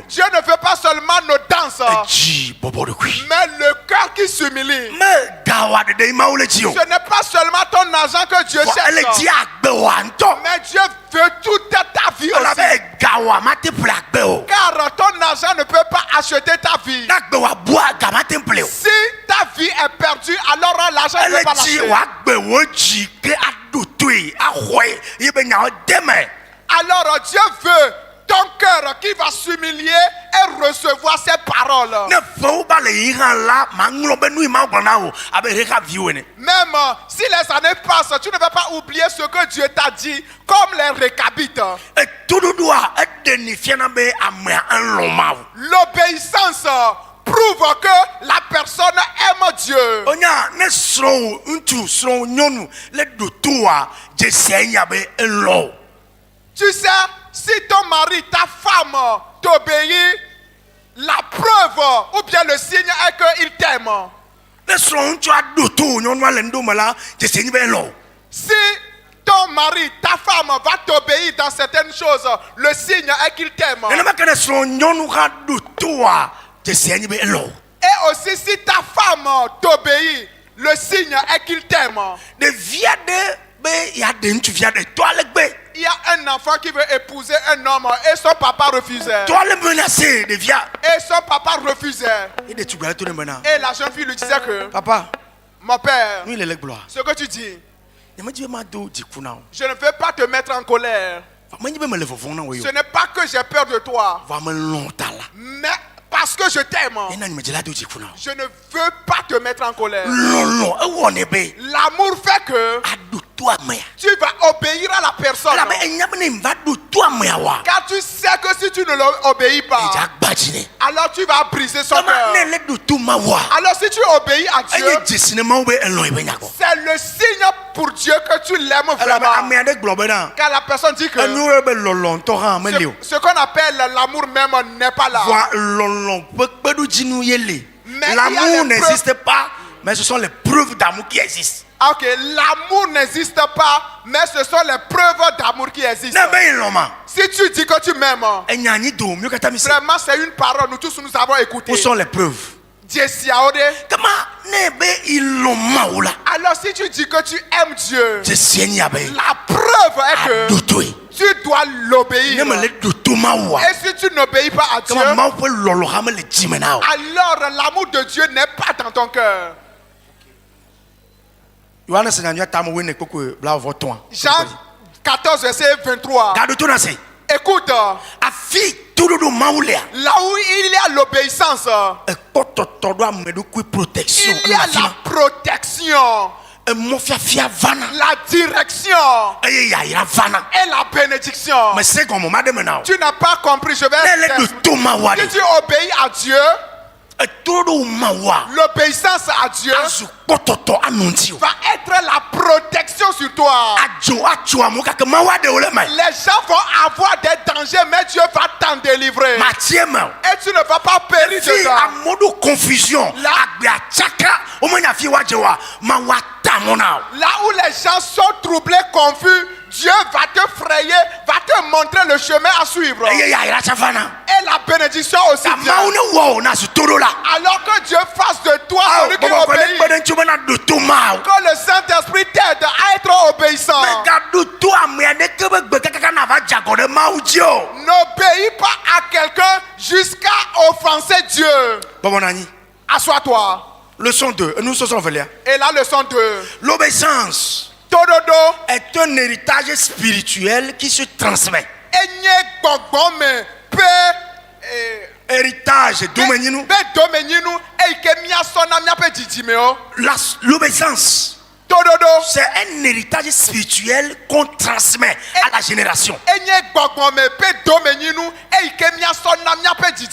Dieu ne veut pas seulement nos danses. Mais le cœur qui s'humilie. Ce n'est pas seulement ton argent que Dieu cherche. Mais Dieu veut toute ta vie aussi. Car ton argent ne peut pas acheter ta vie. Si ta vie est perdue, alors l'argent ne peut pas l'acheter. Alors Dieu veut ton cœur qui va s'humilier et recevoir ses paroles. Même si les années passent, tu ne vas pas oublier ce que Dieu t'a dit, comme les récabites. L'obéissance prouve que la personne aime Dieu. Tu sais, si ton mari, ta femme t'obéit, la preuve ou bien le signe est qu'il t'aime. Si ton mari, ta femme va t'obéir dans certaines choses, le signe est qu'il t'aime. Et aussi si ta femme t'obéit, le signe est qu'il t'aime. Il y a un enfant qui veut épouser un homme et son papa refusait. Et son papa refusait. Et la jeune fille lui disait que papa, mon père, ce que tu dis, je ne veux pas te mettre en colère. Ce n'est pas que j'ai peur de toi, mais parce que je t'aime, je ne veux pas te mettre en colère. L'amour fait que tu vas obéir à la personne. Car tu sais que si tu ne l'obéis pas, alors tu vas briser son cœur. Alors si tu obéis à Dieu, c'est le signe pour Dieu que tu l'aimes vraiment. Car la personne dit que ce qu'on appelle l'amour même n'est pas là. Mais l'amour n'existe pas, mais ce sont les preuves d'amour qui existent. Ok, l'amour n'existe pas, mais ce sont les preuves d'amour qui existent. Si tu dis que tu m'aimes, vraiment c'est une parole, nous tous nous avons écouté. Où sont les preuves? Alors si tu dis que tu aimes Dieu, la preuve est que tu dois l'obéir. Et si tu n'obéis pas à Dieu, alors l'amour de Dieu n'est pas dans ton cœur. Jean 14, verset 23. Écoute, là où il y a l'obéissance, il y a la protection, la direction et la bénédiction. Tu n'as pas compris, je vais dire. Si tu obéis à Dieu, l'obéissance à Dieu va être la protection sur toi. Les gens vont avoir des dangers, mais Dieu va t'en délivrer. Et tu ne vas pas périr dedans. Confusion. Là où les gens sont troublés, confus, Dieu va te frayer, va te montrer le chemin à suivre. Et la bénédiction aussi vient. Alors que Dieu fasse de toi celui qui obéit. Que le Saint-Esprit t'aide à être obéissant. N'obéis pas à quelqu'un jusqu'à offenser Dieu. Assois-toi. Leçon 2. Nous sommes Et la leçon 2. L'obéissance est un héritage spirituel qui se transmet. Héritage l'obéissance, c'est un héritage spirituel qu'on transmet à la génération.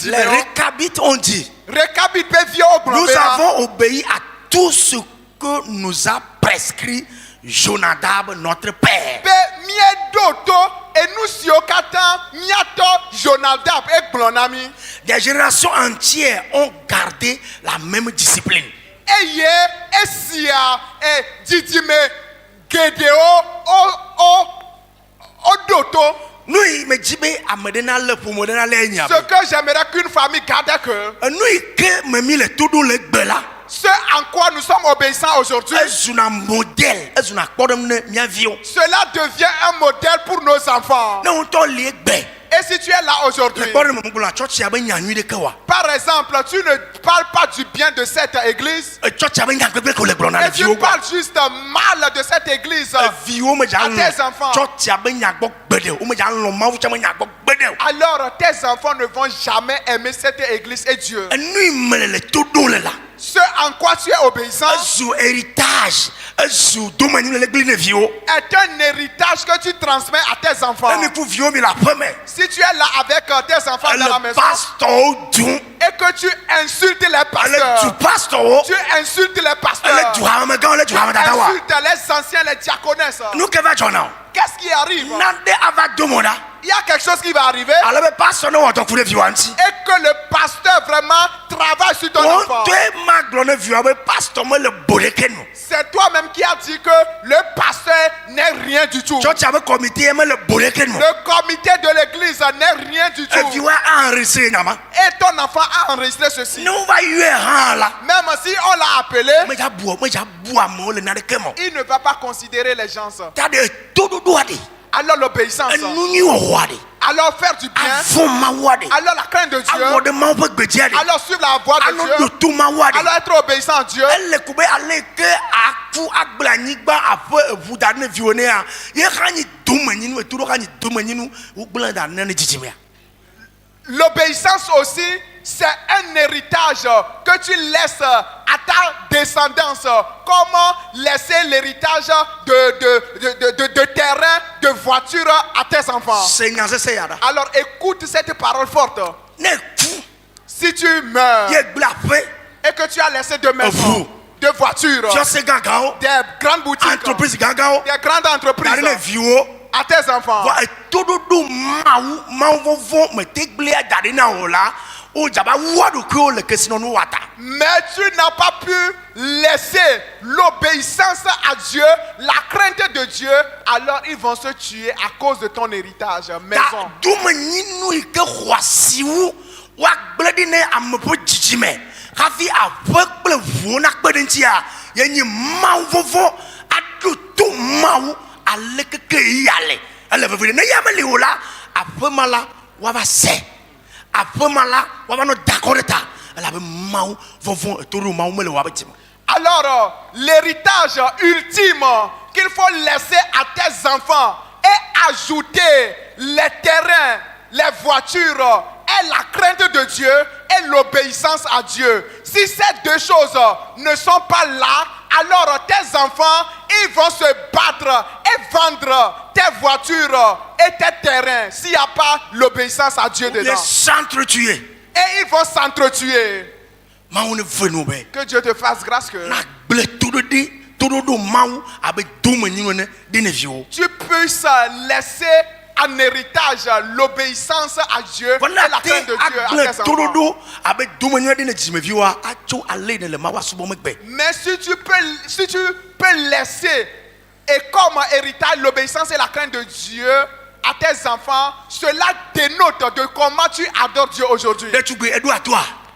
Les récabites ont dit: nous avons obéi à tout ce que nous a prescrit Jonadab, notre père. Des générations entières ont gardé la même discipline. Ce que j'aimerais qu'une famille garde ce en quoi nous sommes obéissants aujourd'hui, cela devient un modèle pour nos enfants. Et si tu es là aujourd'hui, par exemple, tu ne parles pas du bien de cette église, et tu parles juste mal de cette église à tes enfants, alors tes enfants ne vont jamais aimer cette église et Dieu. Ce en quoi tu es obéissant est un héritage que tu transmets à tes enfants. Si tu es là avec tes enfants dans la maison et que tu insultes les pasteurs, tu insultes les pasteurs, tu insultes les anciens, les diaconesses, qu'est-ce qui arrive? Il y a quelque chose qui va arriver et que le pasteur vraiment travaille sur ton enfant. C'est toi-même qui as dit que le pasteur n'est rien du tout. Le comité de l'église n'est rien du tout. Et ton enfant a enregistré ceci. Même si on l'a appelé, il ne va pas considérer les gens. Alors l'obéissance, alors faire du bien, alors la crainte de Dieu, alors suivre la voie de Dieu, alors être obéissant à Dieu. L'obéissance aussi, c'est un héritage que tu laisses à ta descendance. Comment laisser l'héritage de terrain, de voiture à tes enfants? Alors écoute cette parole forte. Si tu meurs et que tu as laissé deux maisons, deux voitures, des grandes boutiques, des grandes entreprises à tes enfants, mais tu n'as pas pu laisser l'obéissance à Dieu, la crainte de Dieu, alors ils vont se tuer à cause de ton héritage maison. Alors, l'héritage ultime qu'il faut laisser à tes enfants et ajouter les terrains, les voitures et la crainte de Dieu et l'obéissance à Dieu. Si ces deux choses ne sont pas là, alors tes enfants, ils vont se battre et vendre tes voitures et tes terrains s'il n'y a pas l'obéissance à Dieu dedans. Et ils vont s'entretuer. Que Dieu te fasse grâce que tu puisses laisser en héritage l'obéissance à Dieu et la crainte de Dieu à tes enfants. Mais si tu peux laisser et comme héritage l'obéissance et la crainte de Dieu à tes enfants, cela dénote de comment tu adores Dieu aujourd'hui.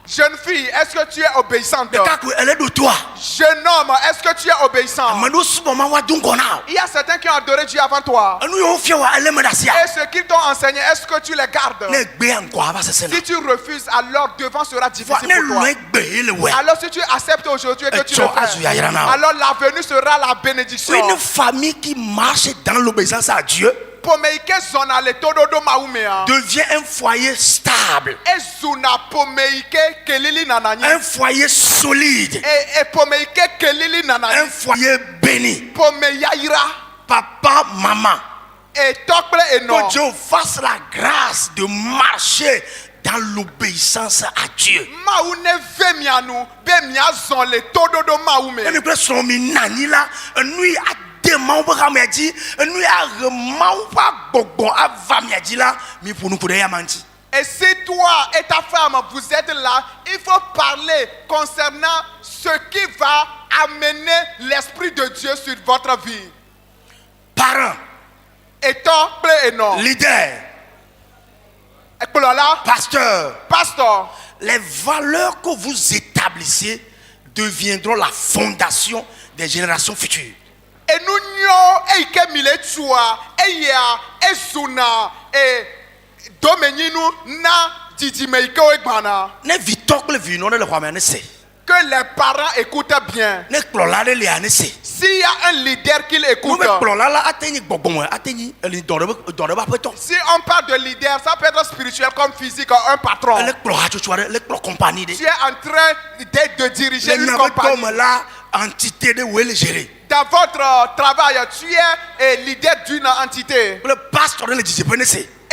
Jeune fille, est-ce que tu es obéissante? Jeune homme, est-ce que tu es obéissant? Il y a certains qui ont adoré Dieu avant toi. Et ce qu'ils t'ont enseigné, est-ce que tu les gardes? Si tu refuses, alors devant sera difficile pour toi. Alors si tu acceptes aujourd'hui et que tu le fais, alors la venue sera la bénédiction. Une famille qui marche dans l'obéissance à Dieu devient un foyer stable, un foyer solide, un foyer béni. Papa, maman, que Dieu fasse la grâce de marcher dans l'obéissance à Dieu. de mau bagameji nous ya mau pa gbogbo avamiaji là mi pour nous pour ya manti. Et si toi et ta femme vous êtes là, il faut parler concernant ce qui va amener l'esprit de Dieu sur votre vie. Parents, étant plein et non. Leader, pasteur, les valeurs que vous établissez deviendront la fondation des générations futures. Et nous et que mille tua et ya et suna et domeninu na didimeiko et bana. Ne vitok le vino le roi menese. Que les parents écoutent bien. Ne klolale le anese. S'il y a un leader qui l'écoute. Si on parle de leader, ça peut être spirituel comme physique, un patron. Tu es en train de diriger une compagnie. Dans votre travail, tu es leader d'une entité. Le pasteur ne le disait pas.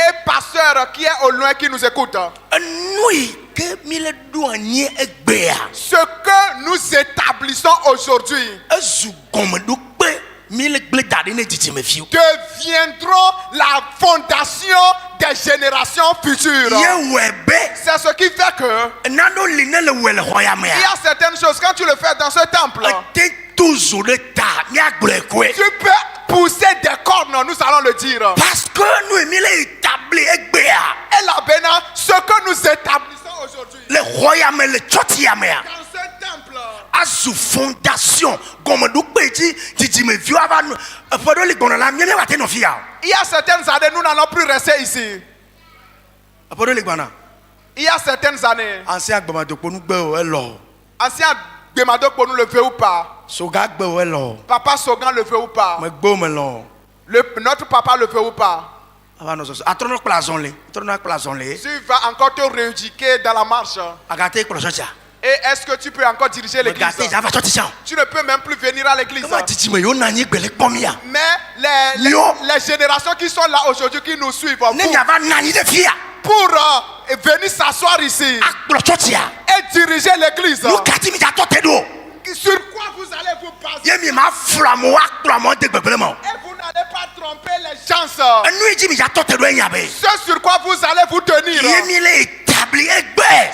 Et pasteur qui est au loin qui nous écoute. Ce que nous établissons aujourd'hui deviendront la fondation des générations futures. C'est ce qui fait que il y a certaines choses, quand tu le fais dans ce temple, tu peux pousser des cornes, nous allons le dire. Parce que nous établis et la bénin, ce que nous établissons aujourd'hui, le royaume, le chotiame, dans ce temple, à sous fondation, comme nous il y a certaines années, nous n'allons plus rester ici. Il y a certaines années, ancien Demado pour nous le veut ou pas. Papa Sogan le veut ou pas. Notre papa le veut ou pas. Tu vas encore te rééduquer dans la marche. Et est-ce que tu peux encore diriger l'église? Tu ne peux même plus venir à l'église. Mais les générations qui sont là aujourd'hui, qui nous suivent, pour venir s'asseoir ici et diriger l'église. Sur quoi vous allez vous baser? Et vous n'allez pas tromper les gens. Ce sur quoi vous allez vous tenir,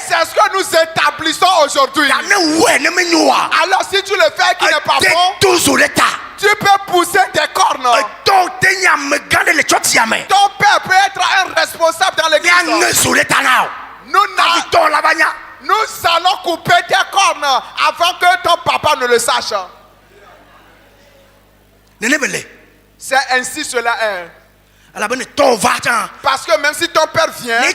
c'est ce que nous établissons aujourd'hui. Alors si tu le fais qui n'est pas bon, tu peux pousser des cornes. Ton père peut être un responsable dans l'église. Nous allons couper tes cornes avant que ton papa ne le sache. C'est ainsi cela est. Parce que même si ton père vient, si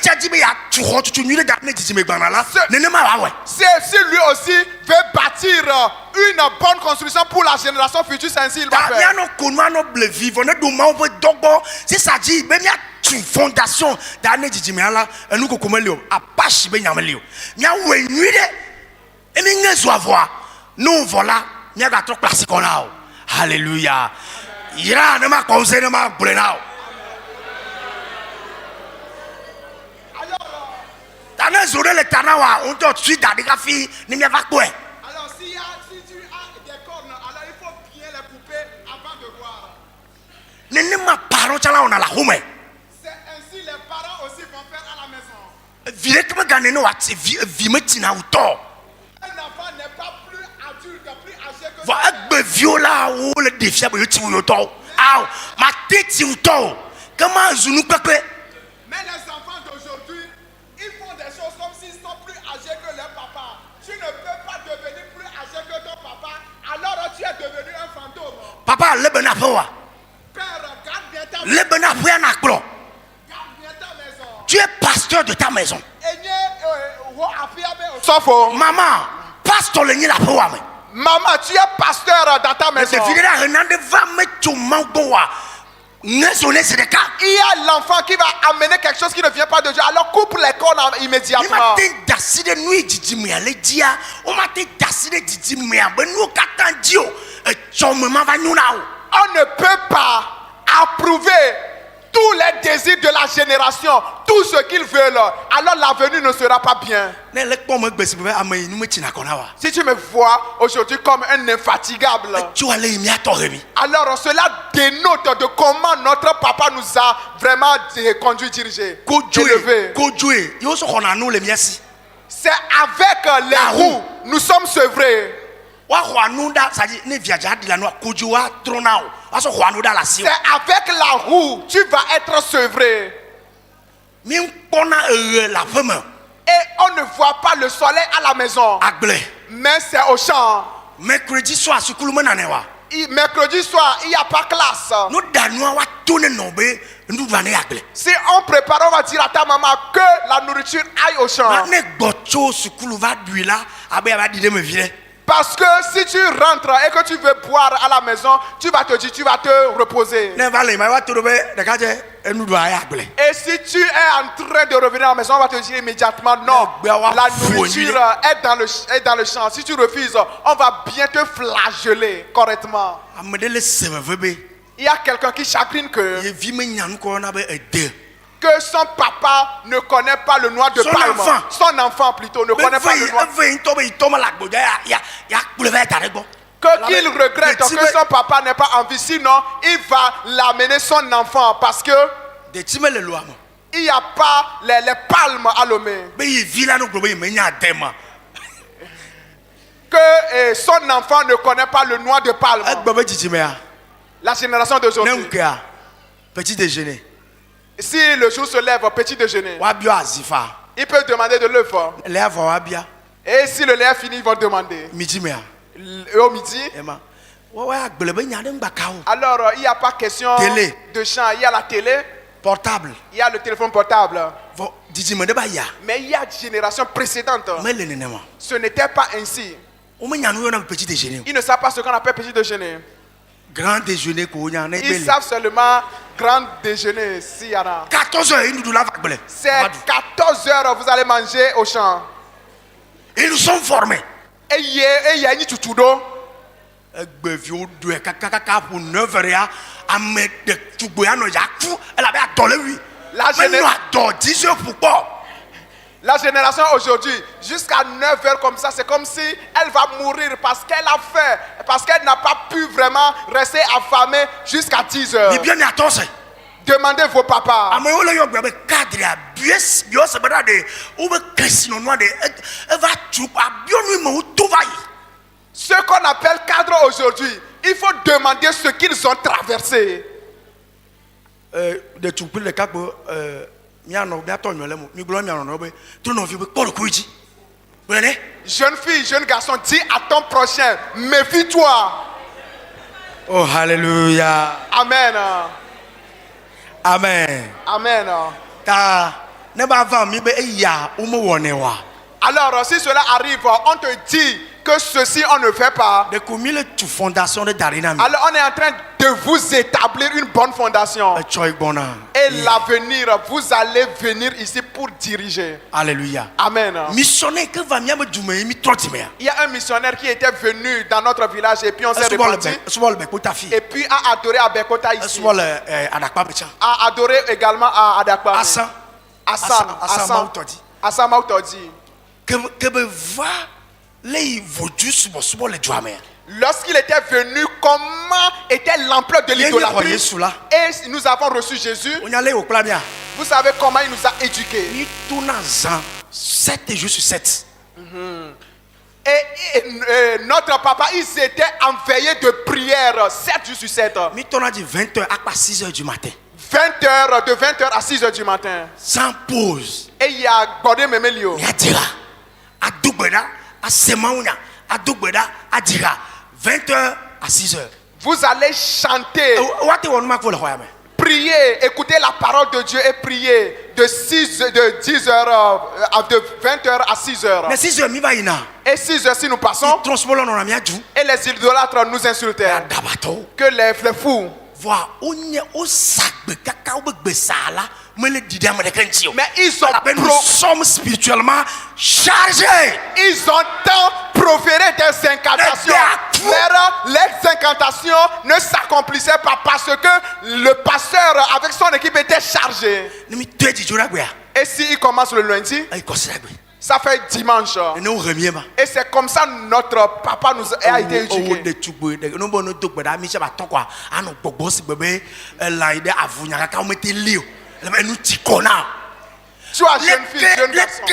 lui aussi veut bâtir une bonne construction pour la génération future, c'est ainsi il va faire. Fondation d'année djimela nous kokomelio apache benyamelo nya wenuide emi ngezo avoir nous voilà nya ga trop classique là. Alléluia. Ira ne ma conseil ne ma brenao. Tana zore le tanawa on te suit d'adiga fi ni me va quoi. Alors si tu as des cornes, alors il faut bien les couper avant de voir. Ne ma parole chala on a la home. Les parents aussi vont faire à la maison. Un enfant n'est pas plus adulte, plus âgé que ça. Mais les enfants d'aujourd'hui, ils font des choses comme s'ils sont plus âgés que leur papa. Tu ne peux pas devenir plus âgé que ton papa, alors tu es devenu un fantôme. Papa, Père, garde bien ta maison. Tu es pasteur de ta maison. Maman, pasteur le la poa. Maman, tu es pasteur dans ta maison. Il y a l'enfant qui va amener quelque chose qui ne vient pas de Dieu. Alors coupe les cornes immédiatement. On ne peut pas approuver tous les désirs de la génération, tout ce qu'ils veulent, alors l'avenir ne sera pas bien. Si tu me vois aujourd'hui comme un infatigable, alors cela dénote de comment notre papa nous a vraiment conduit, dirigé, élevé. C'est avec les roues, nous sommes sevrés. C'est avec la roue, tu vas être sevré. Et on ne voit pas le soleil à la maison. Mais c'est au champ. Mercredi soir, il n'y a pas classe. Si on prépare, on va dire à ta maman que la nourriture aille au champ. Parce que si tu rentres et que tu veux boire à la maison, tu vas te dire, tu vas te reposer. Et si tu es en train de revenir à la maison, on va te dire immédiatement, non, la nourriture est dans le champ. Si tu refuses, on va bien te flageller correctement. Il y a quelqu'un qui chagrine que son papa ne connaît pas le noix de palme. Son enfant plutôt ne connaît pas le noix. Qu'il regrette que son papa n'est pas en vie, sinon il va l'amener son enfant parce que il n'y a pas les palmes à l'homme. Que son enfant ne connaît pas le noix de palme. La génération d'aujourd'hui. Petit déjeuner. Si le jour se lève, petit déjeuner, il peut demander de l'œuf. Et si le lait est fini, ils vont demander. Et au midi, alors il n'y a pas question de chant. Il y a la télé, portable. Il y a le téléphone portable. Mais il y a une génération précédente. Ce n'était pas ainsi. Ils ne savent pas ce qu'on appelle petit déjeuner. Grand déjeuner. Ils savent seulement grand déjeuner. Si y en a. 14h. C'est 14h, vous allez manger au champ. Ils nous sont formés. Et il y a une tutudo. La génération aujourd'hui, jusqu'à 9h comme ça, c'est comme si elle va mourir parce qu'elle a faim, parce qu'elle n'a pas pu vraiment rester affamée jusqu'à 10h. Demandez vos papas. Ce qu'on appelle cadre aujourd'hui, il faut demander ce qu'ils ont traversé. Jeune fille, jeune garçon, dis à ton prochain, méfie-toi. Oh, hallelujah. Amen. Amen. Amen. Alors, si cela arrive, on te dit que ceci on ne fait pas. Alors, on est en train de vous établir une bonne fondation. Et l'avenir, vous allez venir ici pour diriger. Alléluia. Amen. Il y a un missionnaire qui était venu dans notre village et puis on s'est réparti. Et puis a adoré à Bekota ici. A adoré également à Adakpa. Assa Mautodi. Lorsqu'il était venu, comment était l'ampleur de l'idolâtrie? Et nous avons reçu Jésus. Vous savez comment il nous a éduqués. 7 jours sur 7. Et notre papa, ils étaient enveillés de prière 7 jours sur 7. 20h à 6h du matin. 20h, de 20h à 6h du matin. Sans pause. Et il y a Godé Memelio. Il y a Dira. À Dougbeda, à Semaouna, à Dougbeda, à Dira. 20h à 6h. Vous allez chanter. Prier, écouter la parole de Dieu et prier de 10h de 20h à 6h. Et 6h si nous passons. Et les idolâtres nous insultèrent. Que les fous. Mais ils sont spirituellement chargés. Ils ont tant proférer des incantations. Mais les incantations ne s'accomplissaient pas parce que le pasteur avec son équipe était chargé. Et s'il commence le lundi, ça fait dimanche. Et c'est comme ça notre papa nous a été éduqué. Tu as jeune fille, jeune garçon.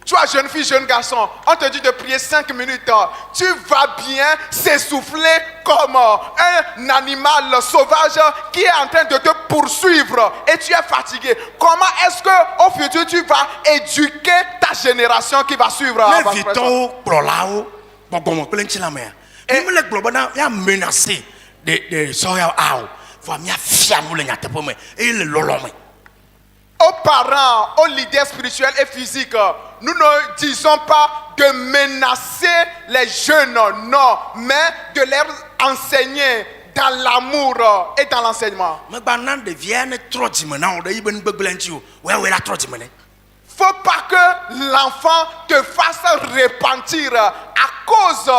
Tu as jeune fille, jeune garçon. On te dit de prier 5 minutes. Tu vas bien s'essouffler comme un animal sauvage qui est en train de te poursuivre et tu es fatigué. Comment est-ce que au futur tu vas éduquer ta génération qui va suivre avant aux parents, aux leaders spirituels et physiques, nous ne disons pas de menacer les jeunes, non, mais de leur enseigner dans l'amour et dans l'enseignement. Faut pas que l'enfant te fasse repentir à cause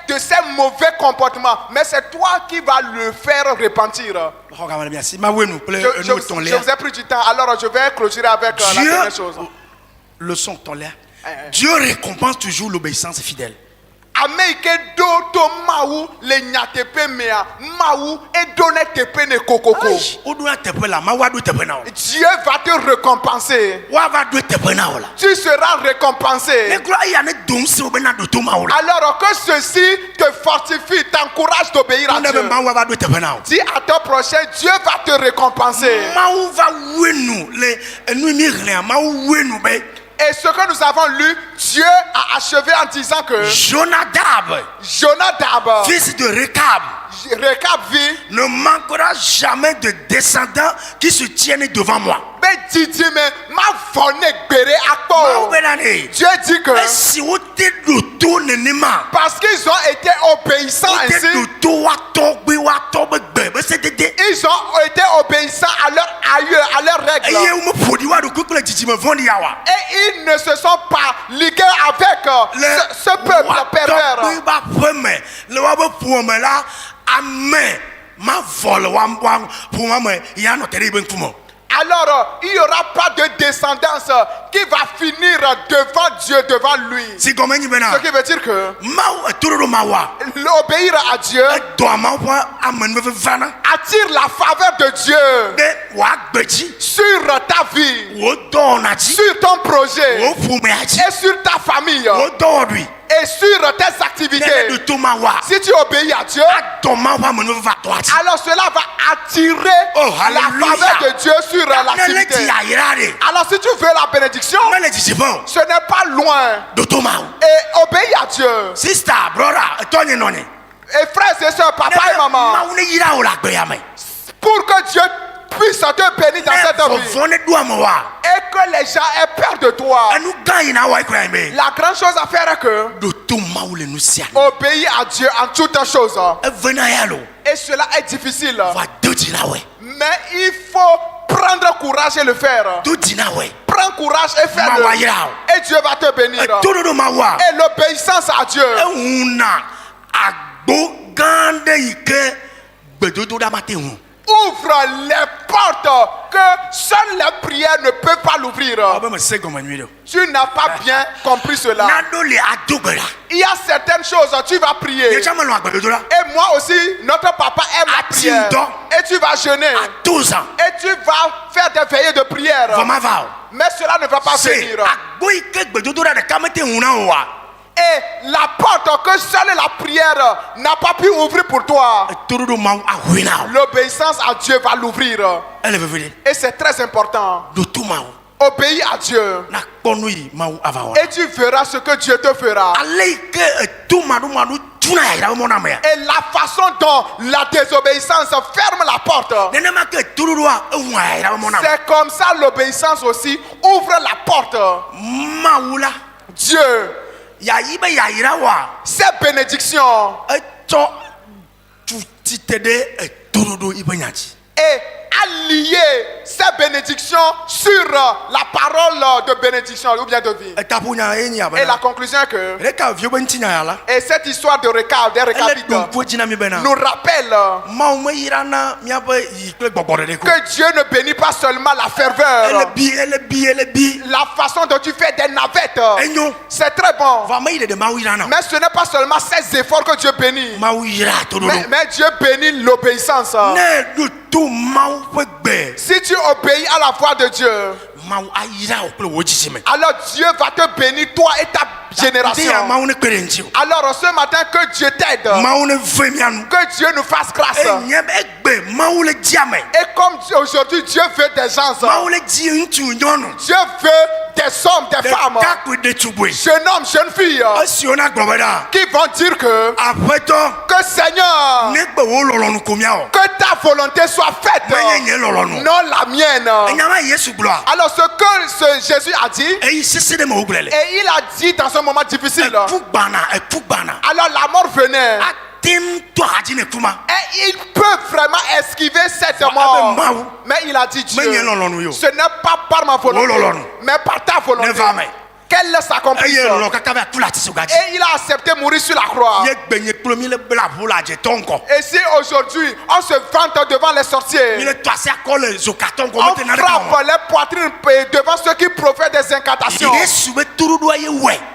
de ses mauvais comportements, mais c'est toi qui vas le faire repentir. Je vous ai pris du temps, alors je vais clôturer avec la dernière chose. Leçon ton l'air. Dieu récompense toujours l'obéissance fidèle. Dieu va te récompenser. Tu seras récompensé. Alors que ceci te fortifie, t'encourage d'obéir à Dieu. Dis à ton prochain, Dieu va te récompenser. Et ce que nous avons lu, Dieu a achevé en disant que Jonadab, fils de Rekab vit, ne manquera jamais de descendants qui se tiennent devant moi. Dieu dit que parce qu'ils ont été obéissants ainsi, ils ont été obéissants à leur aïeux, à leurs règles. Et ils ne se sont pas ligués avec ce peuple pervers. Alors, il n'y aura pas de descendance qui va finir devant Dieu, devant lui. Ce qui veut dire que l'obéir à Dieu attire la faveur de Dieu sur ta vie, sur ton projet et sur ta famille et sur tes activités. Si tu obéis à Dieu, alors cela va attirer la faveur de Dieu sur l'activité. Alors si tu veux la bénédiction, ce n'est pas loin. Et obéis à Dieu. Et frères et sœurs, papa et maman, pour que Dieu puisse te bénir dans cette vie et que les gens aient peur de toi, la grande chose à faire est que obéir à Dieu en toutes choses. Et cela est difficile, mais il faut prendre courage et le faire. Prends courage et fais-le, et Dieu va te bénir. Et l'obéissance à Dieu ouvre les portes que seules les prières ne peuvent pas l'ouvrir. Tu n'as pas bien compris cela. Il y a certaines choses, tu vas prier. Et moi aussi, notre papa aime la prière. Et tu vas jeûner. Et tu vas faire des veillées de prière. Mais cela ne va pas venir. Et la porte que seule la prière n'a pas pu ouvrir pour toi, l'obéissance à Dieu va l'ouvrir. Et c'est très important. Obéis à Dieu et tu verras ce que Dieu te fera. Et la façon dont la désobéissance ferme la porte, c'est comme ça l'obéissance aussi ouvre la porte. Dieu, ces bénédictions et a lié ces bénédictions sur la parole de bénédiction ou bien de vie. Et la conclusion est que et cette histoire de récap, des récapites nous rappelle que Dieu ne bénit pas seulement la ferveur, la façon dont tu fais des navettes. C'est très bon. Mais ce n'est pas seulement ces efforts que Dieu bénit. Mais Dieu bénit l'obéissance. Si tu obéis à la voix de Dieu, alors Dieu va te bénir, toi et ta génération. Alors ce matin, que Dieu t'aide, que Dieu nous fasse grâce. Et comme aujourd'hui Dieu veut des gens, Dieu veut des hommes, des femmes, jeunes hommes, jeunes filles, qui vont dire que Seigneur, que ta volonté soit faite, non la mienne. Alors ce que Jésus a dit, et il a dit dans un moment difficile, alors la mort venait. Et il peut vraiment esquiver cette mort. Mais il a dit, Dieu, ce n'est pas par ma volonté, mais par ta volonté. Qu'elle s'accomplisse. Et il a accepté mourir sur la croix. Et si aujourd'hui on se vante devant les sorciers, on frappe les poitrines devant ceux qui profitent des incantations,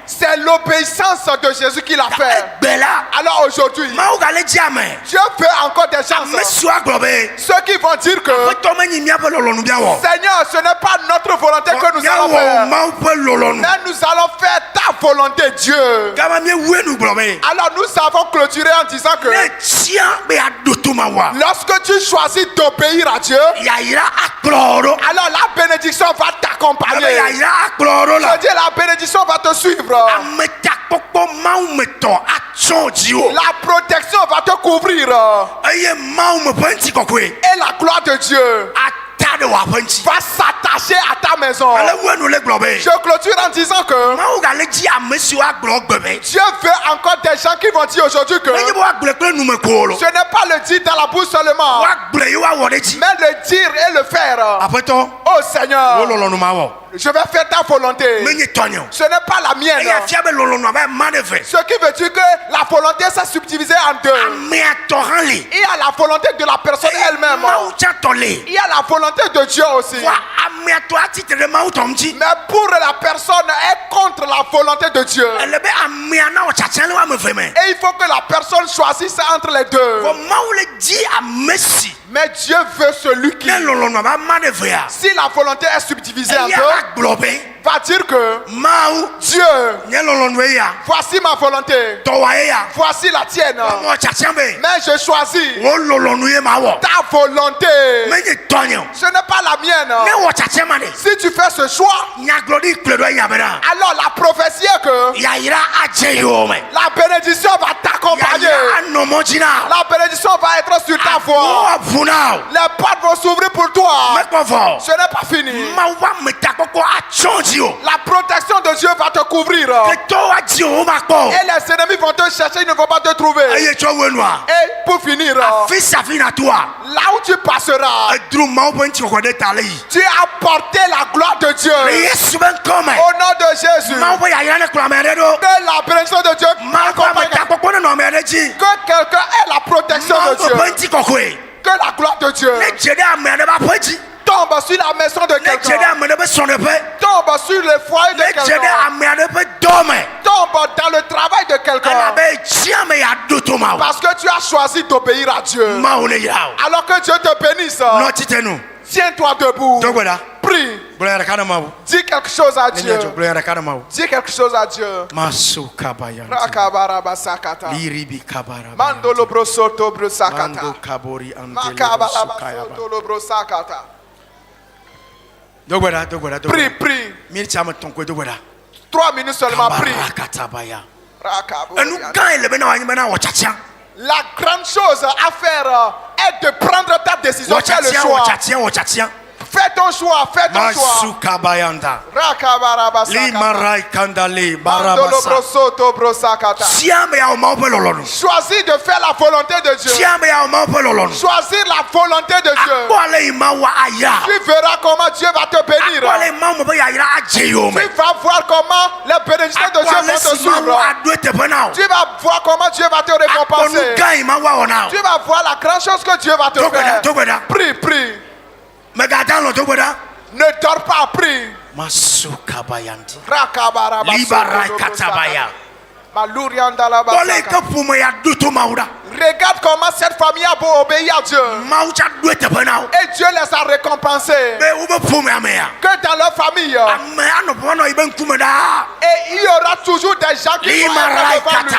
c'est l'obéissance de Jésus qui l'a fait. Alors aujourd'hui, Dieu veut encore des gens, ceux qui vont dire que Seigneur, ce n'est pas notre volonté que nous allons faire, mais nous allons faire ta volonté, Dieu. Alors nous avons clôturé en disant que lorsque tu choisis d'obéir à Dieu, alors la bénédiction va t'accompagner. Je dis, la bénédiction va te suivre. La protection va te couvrir. Et la gloire de Dieu va s'attacher à ta maison. Je clôture en disant que Dieu veut encore des gens qui vont dire aujourd'hui que ce n'est pas le dire dans la bouche seulement, mais le dire et le faire. Oh Seigneur, je vais faire ta volonté. Ce n'est pas la mienne. Ce qui veut dire que la volonté s'est subdivisée en deux. Il y a la volonté de la personne elle-même. Il y a la volonté de Dieu aussi. Mais pour la personne est contre la volonté de Dieu. Et il faut que la personne choisisse entre les deux. Mais Dieu veut celui qui, si la volonté est subdivisée en deux, va dire que Dieu, voici ma volonté, voici la tienne, mais je choisis ta volonté, ce n'est pas la mienne. Si tu fais ce choix, alors la prophétie est que la bénédiction va t'accompagner, la bénédiction va être sur ta voie, les portes vont s'ouvrir pour toi. Ce n'est pas fini. La protection de Dieu va te couvrir. Et les ennemis vont te chercher, ils ne vont pas te trouver. Et pour finir, là où tu passeras, tu as porté la gloire de Dieu. Au nom de Jésus, que la bénédiction de Dieu m'accompagne. Que quelqu'un ait la protection de Dieu. Que la gloire de Dieu tombe sur la maison de quelqu'un, tombe sur le foyer de quelqu'un, tombe dans le travail de quelqu'un, parce que tu as choisi d'obéir à Dieu. Alors que Dieu te bénisse, tiens-toi debout, prie, dis quelque chose à Dieu, dis quelque chose à Dieu. Mandolo brosoto brosakata, makabalabasoto lo brosakata. Prie, prie. 3 minutes seulement, prie. La grande chose à faire est de prendre ta décision. Fais le choix. Fais ton choix, fais ton choix. Masukabayanda. Limarai kandale Mandolo barabasa. brosoto brosakata. Siame ya omaupe lolonu. Choisis de faire la volonté de Dieu. Siame ya omaupe lolonu. Choisir la volonté de Dieu. Akwale imawa aya. Tu verras comment Dieu va te bénir. Akwale imamu be ya ira ajeyome. Tu vas voir comment les bénédictions de Dieu vont te suivre. Tu vas voir comment Dieu va te récompenser. Tu vas voir la grande chose que Dieu va te faire. Prie, prie. Ne dors pas, prie. Masukabayandi. Libarai katabaya. Regarde comment cette famille a beau obéir à Dieu. Et Dieu les a récompensés. Que dans leur famille, et il y aura toujours des gens qui vont être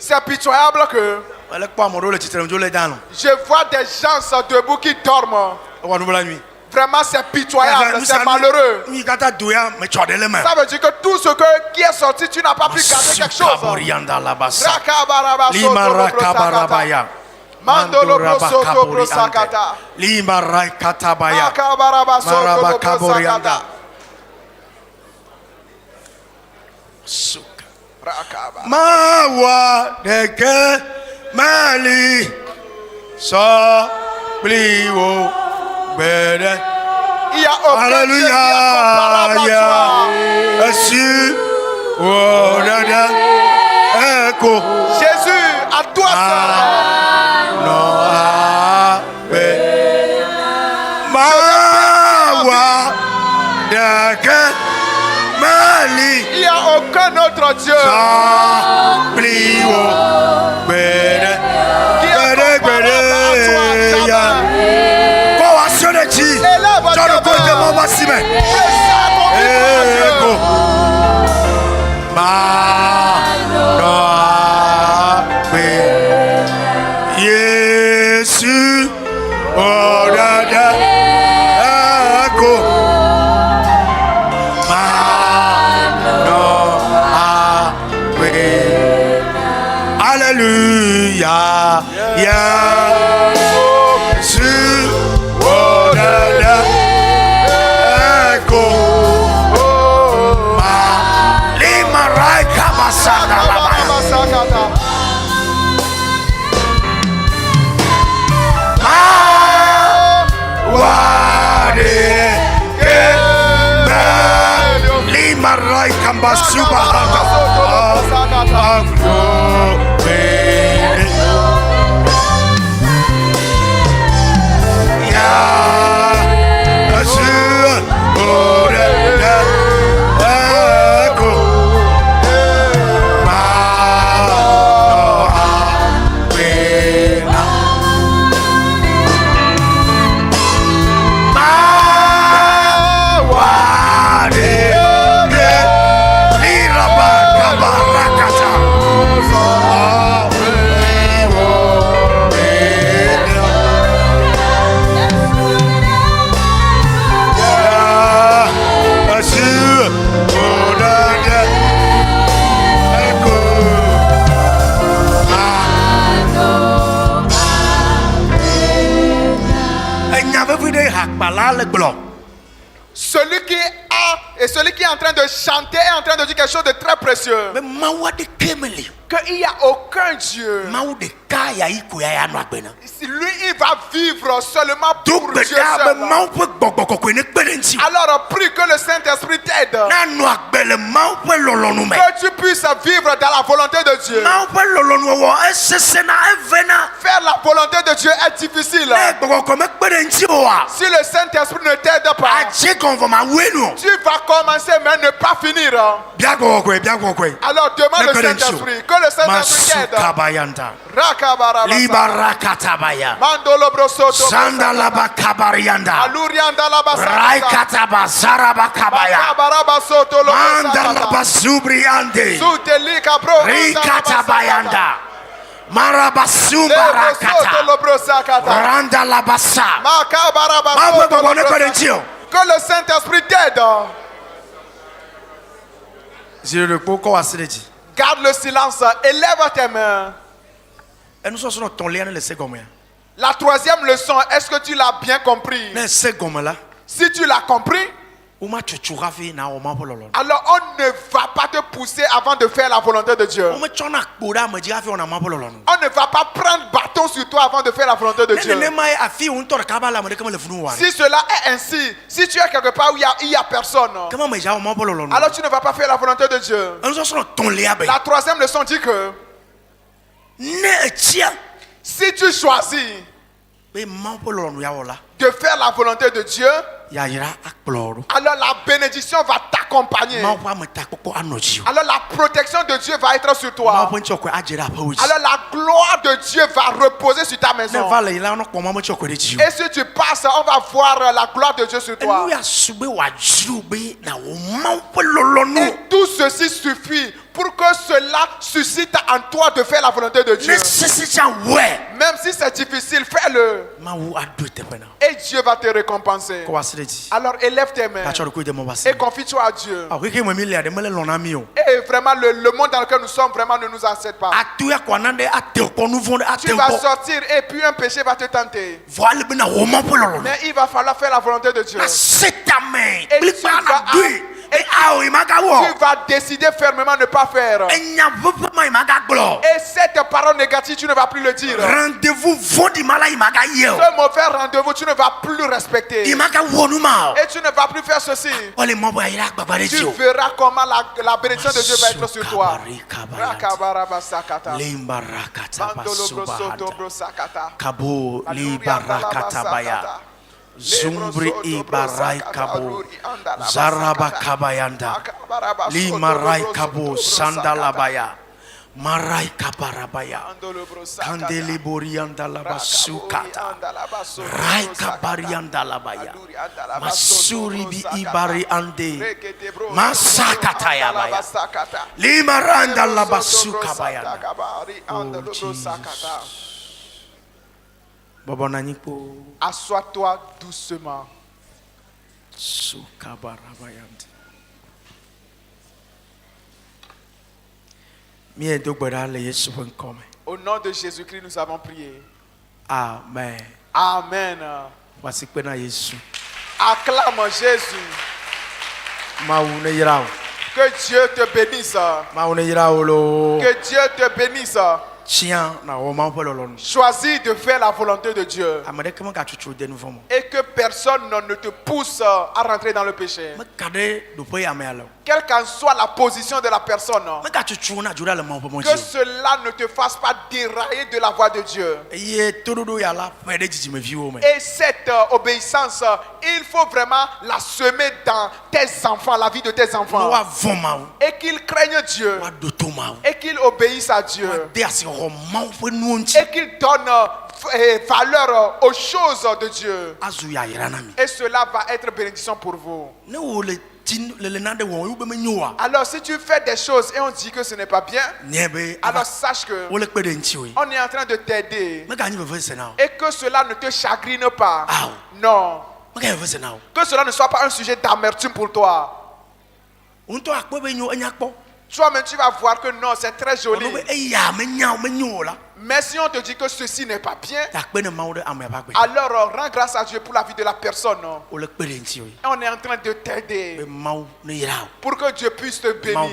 c'est pitoyable que je vois des gens debout qui dorment. Vraiment, c'est pitoyable, c'est malheureux. Ça veut dire que tout ce qui est sorti, tu n'as pas pu garder quelque chose. Mandolo brosoto brosakata. Limarai katabaya. Marabakaborianda. Mawa deke mali so bliwo bede. Il y a aucun Dieu qui est comparable à toi. Jésus, à toi seul. Il n'y a aucun autre Dieu qui est comparable à Alléluia, celui qui a et celui qui est en train de chanter est en train de dire quelque chose de très précieux. Qu'il n'y a aucun Dieu. Lui, il va vivre seulement pour Dieu seul. Alors prie que le Saint-Esprit t'aide. Que tu puisses vivre dans la volonté de Dieu. Faire la volonté de Dieu est difficile. Si le Saint-Esprit ne t'aide pas, tu vas commencer mais ne pas finir. Alors demande le Saint-Esprit. Que le Saint-Esprit t'aide. Mandolo brosoto Sandalaba kabarianda. Alurianda la Raikataba zarabakabaya. Mandalaba zubriande. Rikatabayanda. Marabasumba rakata. Randa labasa. Que le Saint-Esprit t'aide. Garde le silence, élève tes mains. La troisième leçon, est-ce que tu l'as bien compris? Si tu l'as compris, alors on ne va pas te pousser avant de faire la volonté de Dieu. On ne va pas prendre bâton sur toi avant de faire la volonté de Dieu. Si cela est ainsi, si tu es quelque part où il y a personne, alors tu ne vas pas faire la volonté de Dieu. La troisième leçon dit que si tu choisis de faire la volonté de Dieu, alors la bénédiction va t'accompagner. Alors la protection de Dieu va être sur toi. Alors la gloire de Dieu va reposer sur ta maison. Et si tu passes, on va voir la gloire de Dieu sur toi. Et tout ceci suffit pour que cela suscite en toi de faire la volonté de Dieu. Même si c'est difficile, fais-le. Et Dieu va te récompenser. Alors élève tes mains et confie-toi à Dieu. Et vraiment le monde dans lequel nous sommes vraiment ne nous accepte pas. Tu vas sortir et puis un péché va te tenter. Mais il va falloir faire la volonté de Dieu. Et tu vas décider fermement de ne pas faire. Et cette parole négative, tu ne vas plus le dire. Ce mauvais rendez-vous, tu ne vas plus le respecter. Et tu ne vas plus faire ceci. Tu verras comment la bénédiction de Dieu va être sur toi. Zumbri ibarai kabo zaraba kabayanda limarai kabo sandalabaya marai kabarabaya kandeli borianda labasukata rai kabarianda labaya masuri bi ibari ande masakata ya baya limaranda labasukabayanda. Oh Jesus. Assois-toi doucement. Au nom de Jésus-Christ, nous avons prié. Amen. Amen. Acclame Jésus. Que Dieu te bénisse. Que Dieu te bénisse. Choisis de faire la volonté de Dieu. Et que personne ne te pousse à rentrer dans le péché. Quelle qu'en soit la position de la personne. Que cela ne te fasse pas dérailler de la voie de Dieu. Et cette obéissance, il faut vraiment la semer dans tes enfants, la vie de tes enfants. Et qu'ils craignent Dieu. Et qu'ils obéissent à Dieu. Et qu'ils donnent valeur aux choses de Dieu. Et cela va être bénédiction pour vous. Alors si tu fais des choses et on dit que ce n'est pas bien, alors sache que on est en train de t'aider. Et que cela ne te chagrine pas. Non. Que cela ne soit pas un sujet d'amertume pour toi. Toi-même, tu vas voir que non, c'est très joli. Mais si on te dit que ceci n'est pas bien, alors rends grâce à Dieu pour la vie de la personne. On est en train de t'aider pour que Dieu puisse te bénir.